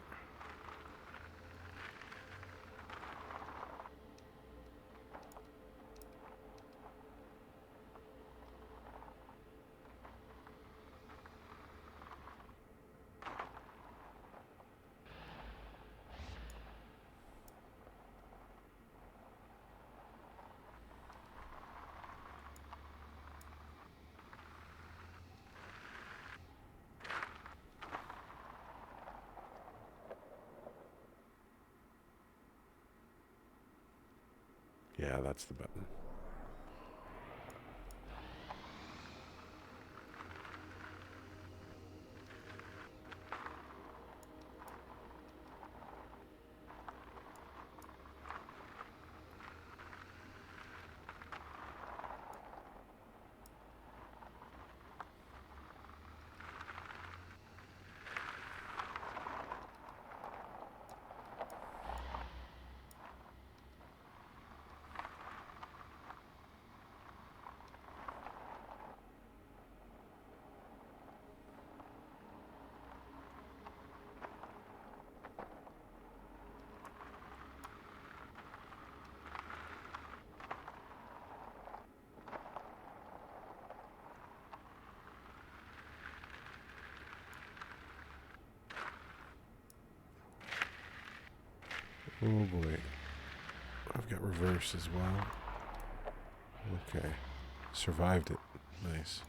Yeah, that's the button. Oh boy. I've got reverse as well. Okay. Survived it. Nice.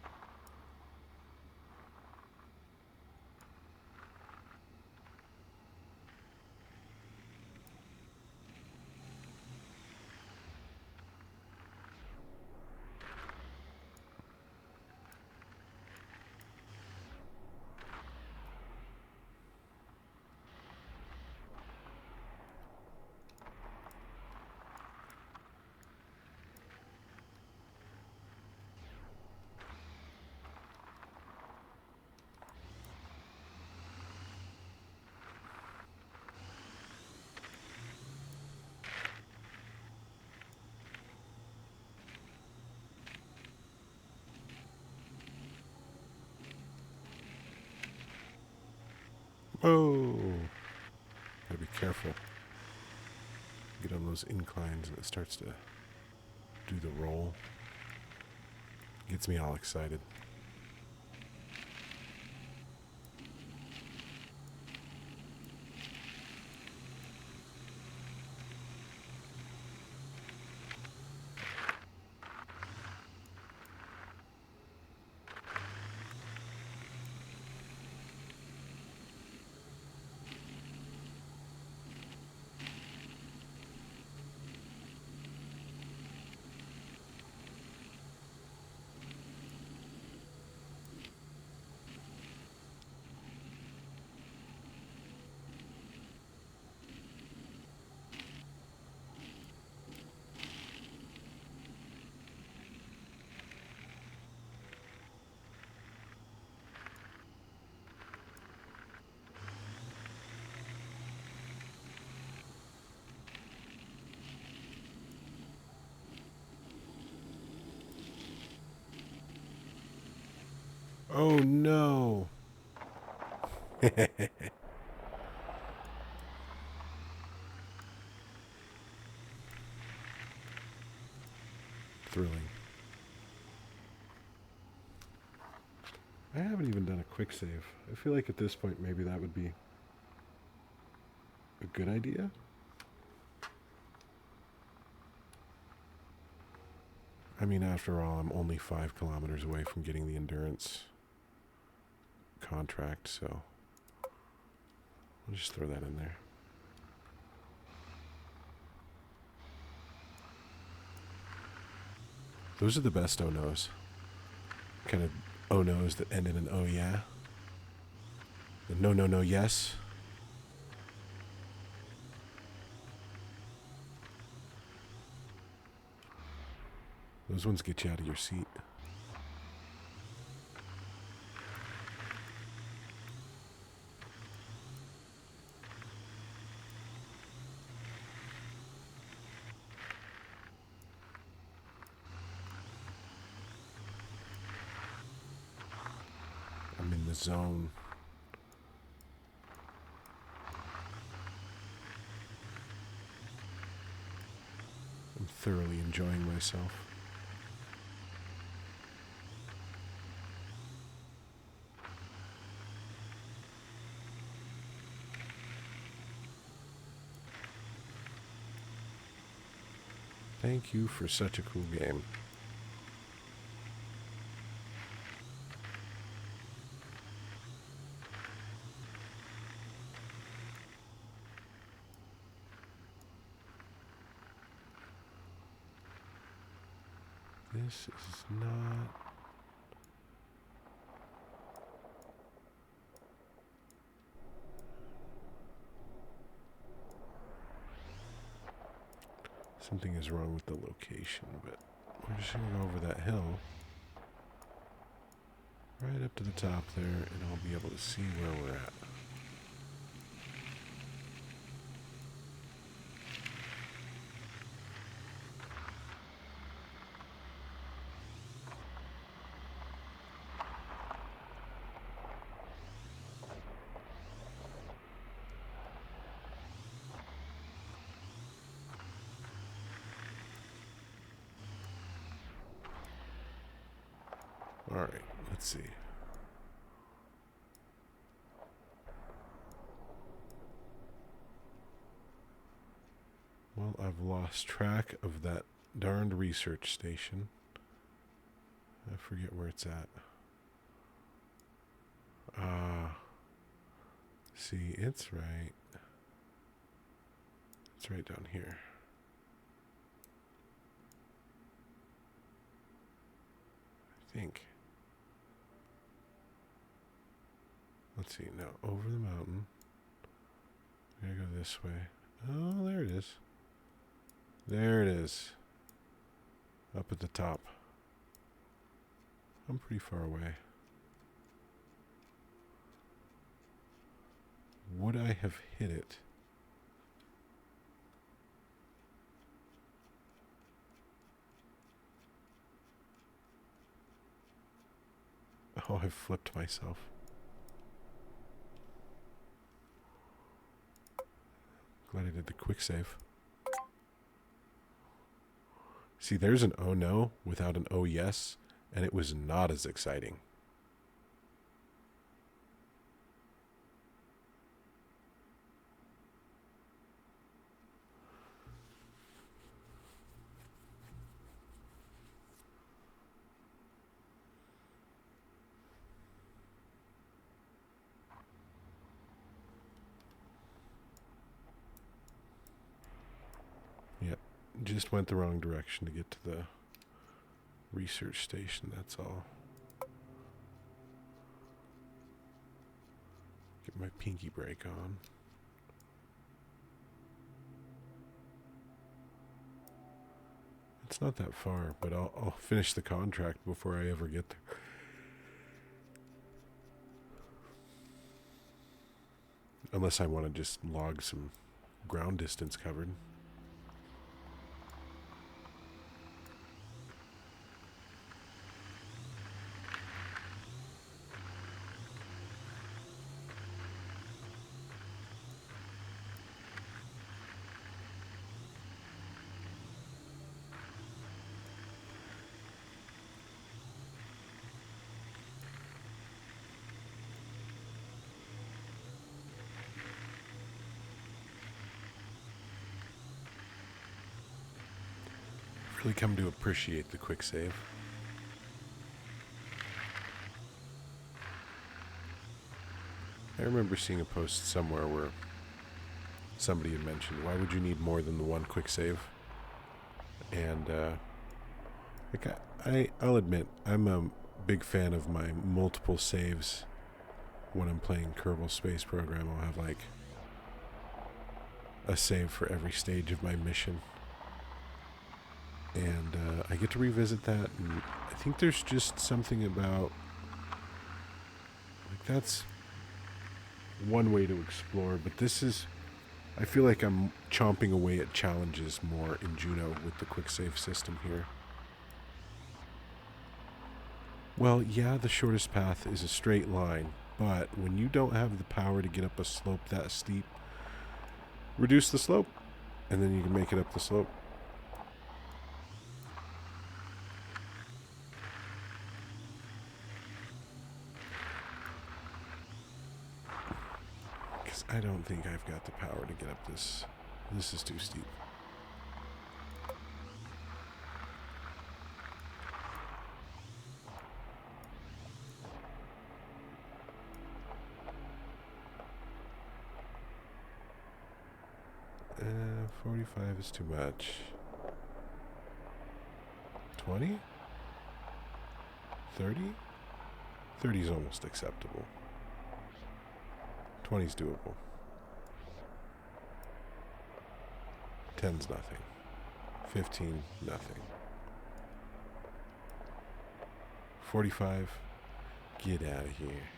Oh, gotta be careful. Get on those inclines and it starts to do the roll. Gets me all excited. Oh no. Thrilling. I haven't even done a quick save. I feel like at this point maybe that would be a good idea. I mean, after all, I'm only 5 kilometers away from getting the endurance contract, so I'll just throw that in there. Those are the best oh no's. Kind of oh no's that end in an oh yeah. The no, no, no, yes. Those ones get you out of your seat. I'm in the zone. I'm thoroughly enjoying myself. Thank you for such a cool game. This is not... Something is wrong with the location, but we're just going to go over that hill. Right up to the top there, and I'll be able to see where we're at. Alright, let's see. Well, I've lost track of that darned research station. I forget where it's at. See, it's right. It's right down here. I think. Let's see. No, over the mountain. I gotta go this way. Oh, there it is. There it is. Up at the top. I'm pretty far away. Would I have hit it? Oh, I've flipped myself. Glad I did the quick save. See, there's an oh no without an oh yes, and it was not as exciting. Yep, just went the wrong direction to get to the research station, that's all. Get my pinky break on. It's not that far, but I'll finish the contract before I ever get there. Unless I want to just log some ground distance covered. Really come to appreciate the quick save. I remember seeing a post somewhere where somebody had mentioned, why would you need more than the one quick save? And I'll admit, I'm a big fan of my multiple saves. When I'm playing Kerbal Space Program, I'll have like a save for every stage of my mission. And I get to revisit that, and I think there's just something about, like, that's one way to explore, but this is, I feel like I'm chomping away at challenges more in JUNO with the quick save system here. Well, yeah, the shortest path is a straight line, but when you don't have the power to get up a slope that steep, reduce the slope, and then you can make it up the slope. I don't think I've got the power to get up this. This is too steep. Uh, 45 is too much. 20? 30? 30 is almost acceptable. 20's doable. 10's nothing. 15, nothing. 45, get out of here.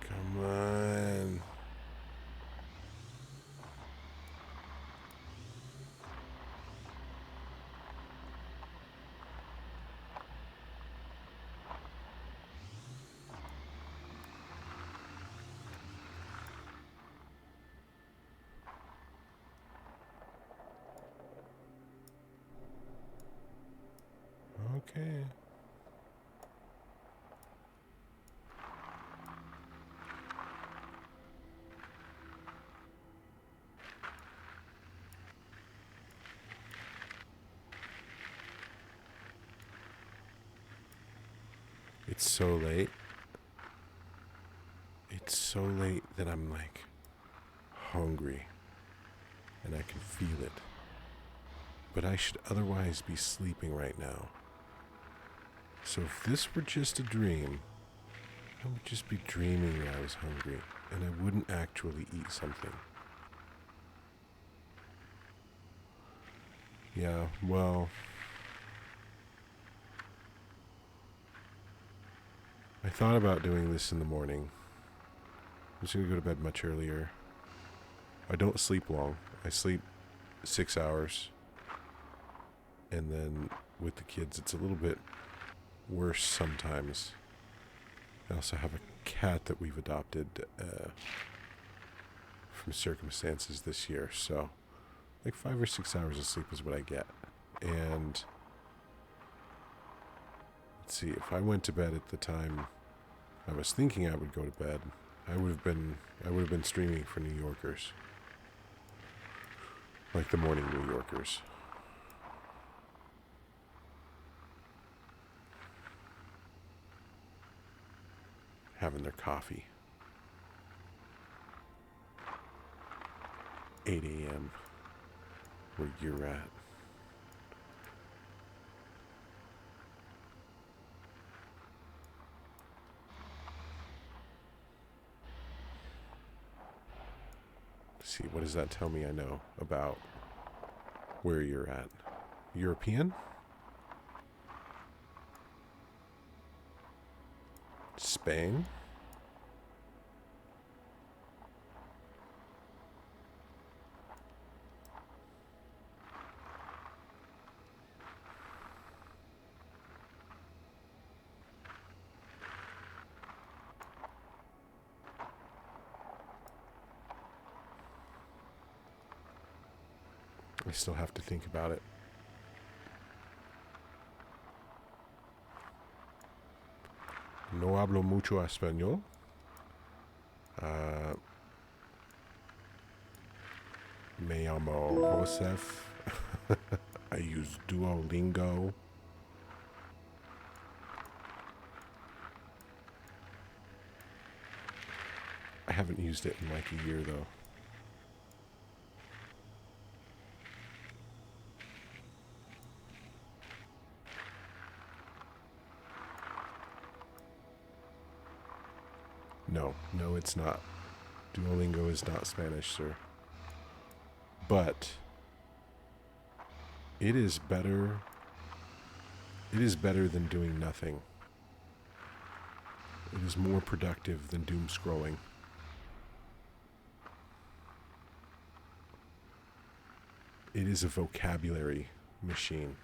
Come on. Okay. It's so late. It's so late that I'm like hungry and I can feel it. But I should otherwise be sleeping right now. So if this were just a dream, I would just be dreaming that I was hungry, and I wouldn't actually eat something. Yeah, well, I thought about doing this in the morning. I'm just going to go to bed much earlier. I don't sleep long. I sleep 6 hours. And then with the kids, it's a little bit worse sometimes. I also have a cat that we've adopted from circumstances this year. So, like 5 or 6 hours of sleep is what I get. And let's see, if I went to bed at the time I was thinking I would go to bed, I would have been streaming for New Yorkers. Like the morning New Yorkers. Having their coffee. 8 a.m. where you're at. Let's see, what does that tell me I know about where you're at? European? Spain? I still have to think about it. No hablo mucho español. Me llamo Joseph. I use Duolingo. I haven't used it in like a year though. No, it's not. Duolingo is not Spanish, sir. But it is better. It is better than doing nothing. It is more productive than doom scrolling. It is a vocabulary machine.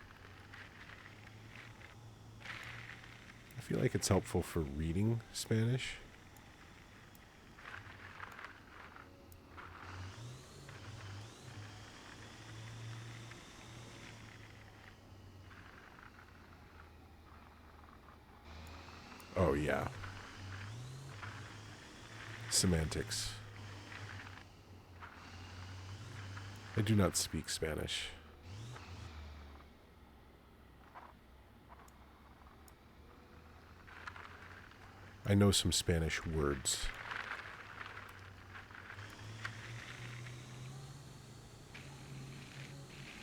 I feel like it's helpful for reading Spanish. Oh, yeah. Semantics. I do not speak Spanish. I know some Spanish words.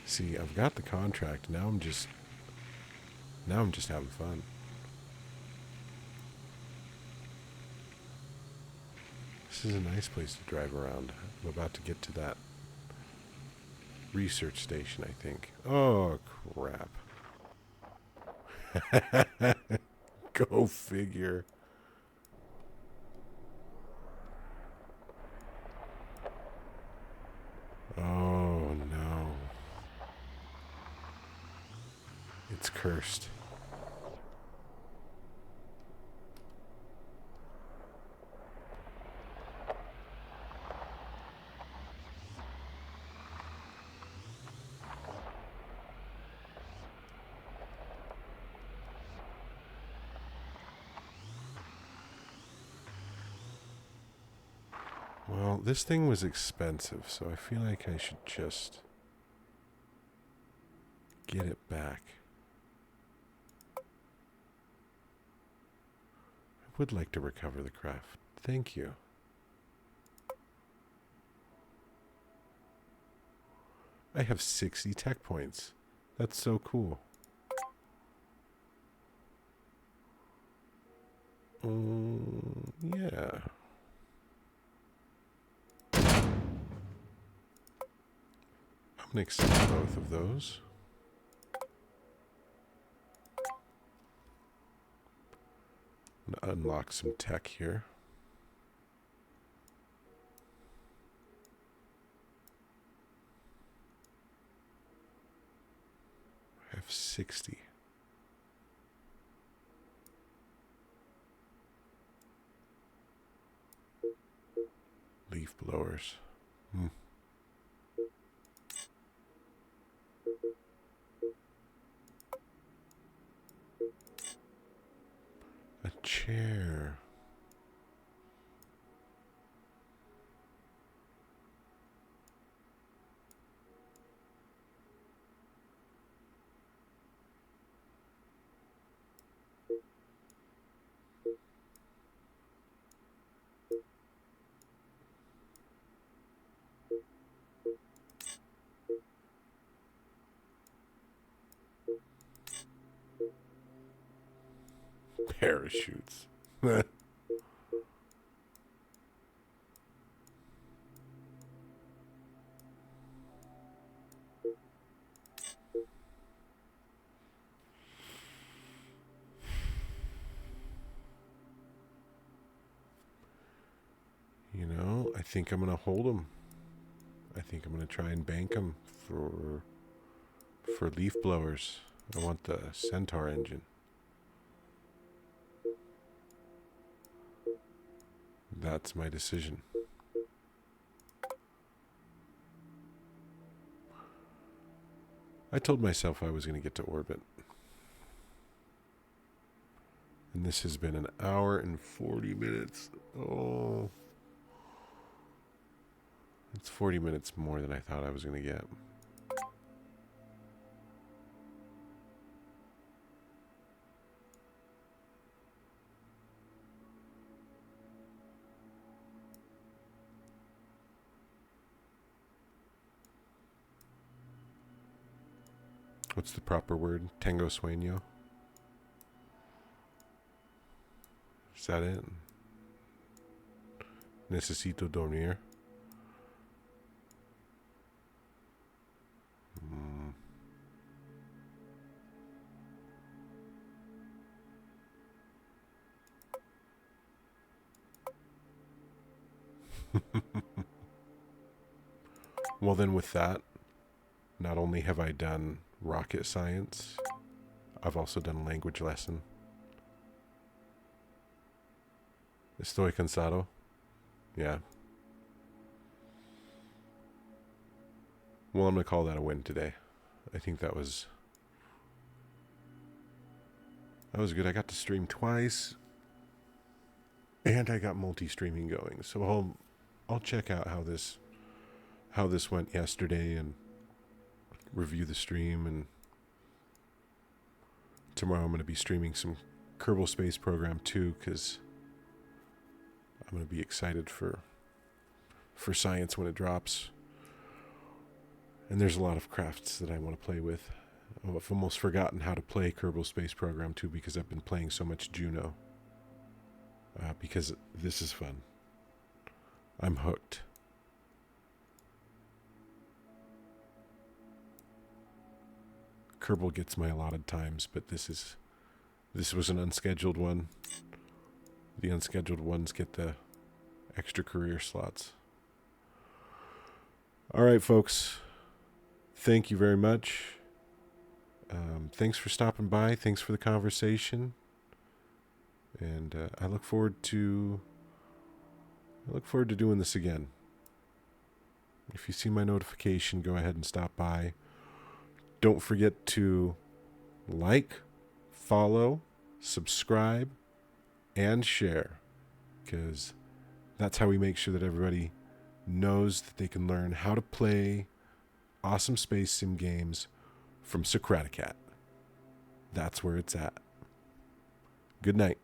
See, I've got the contract. Now I'm just having fun. This is a nice place to drive around. I'm about to get to that research station, I think. Oh, crap. Go figure. Oh, no. It's cursed. Well, this thing was expensive, so I feel like I should just get it back. I would like to recover the craft. Thank you. I have 60 tech points. That's so cool. Yeah. I'm going to accept both of those. I'm going to unlock some tech here. I have 60. Leaf blowers. A chair. Parachutes. You know, I think I'm going to hold them. I think I'm going to try and bank them for leaf blowers. I want the Centaur engine. That's my decision. I told myself I was going to get to orbit. And this has been an hour and 40 minutes. Oh. It's 40 minutes more than I thought I was going to get. What's the proper word? Tengo sueño? Is that it? Necesito dormir. Well, then with that, not only have I done rocket science, I've also done language lesson. Estoy cansado. Yeah. Well, I'm going to call that a win today. I think that was good. I got to stream twice, and I got multi-streaming going. So I'll check out how this went yesterday and review the stream. And tomorrow I'm going to be streaming some Kerbal Space Program 2 because I'm going to be excited for science when it drops. And there's a lot of crafts that I want to play with. I've almost forgotten how to play Kerbal Space Program 2 because I've been playing so much JUNO. Because this is fun. I'm hooked. Kerbal gets my allotted times, but this was an unscheduled one. The unscheduled ones get the extra career slots. All right, folks. Thank you very much. Thanks for stopping by. Thanks for the conversation. And I look forward to doing this again. If you see my notification, go ahead and stop by. Don't forget to like, follow, subscribe, and share, because that's how we make sure that everybody knows that they can learn how to play awesome space sim games from Socraticat. That's where it's at. Good night.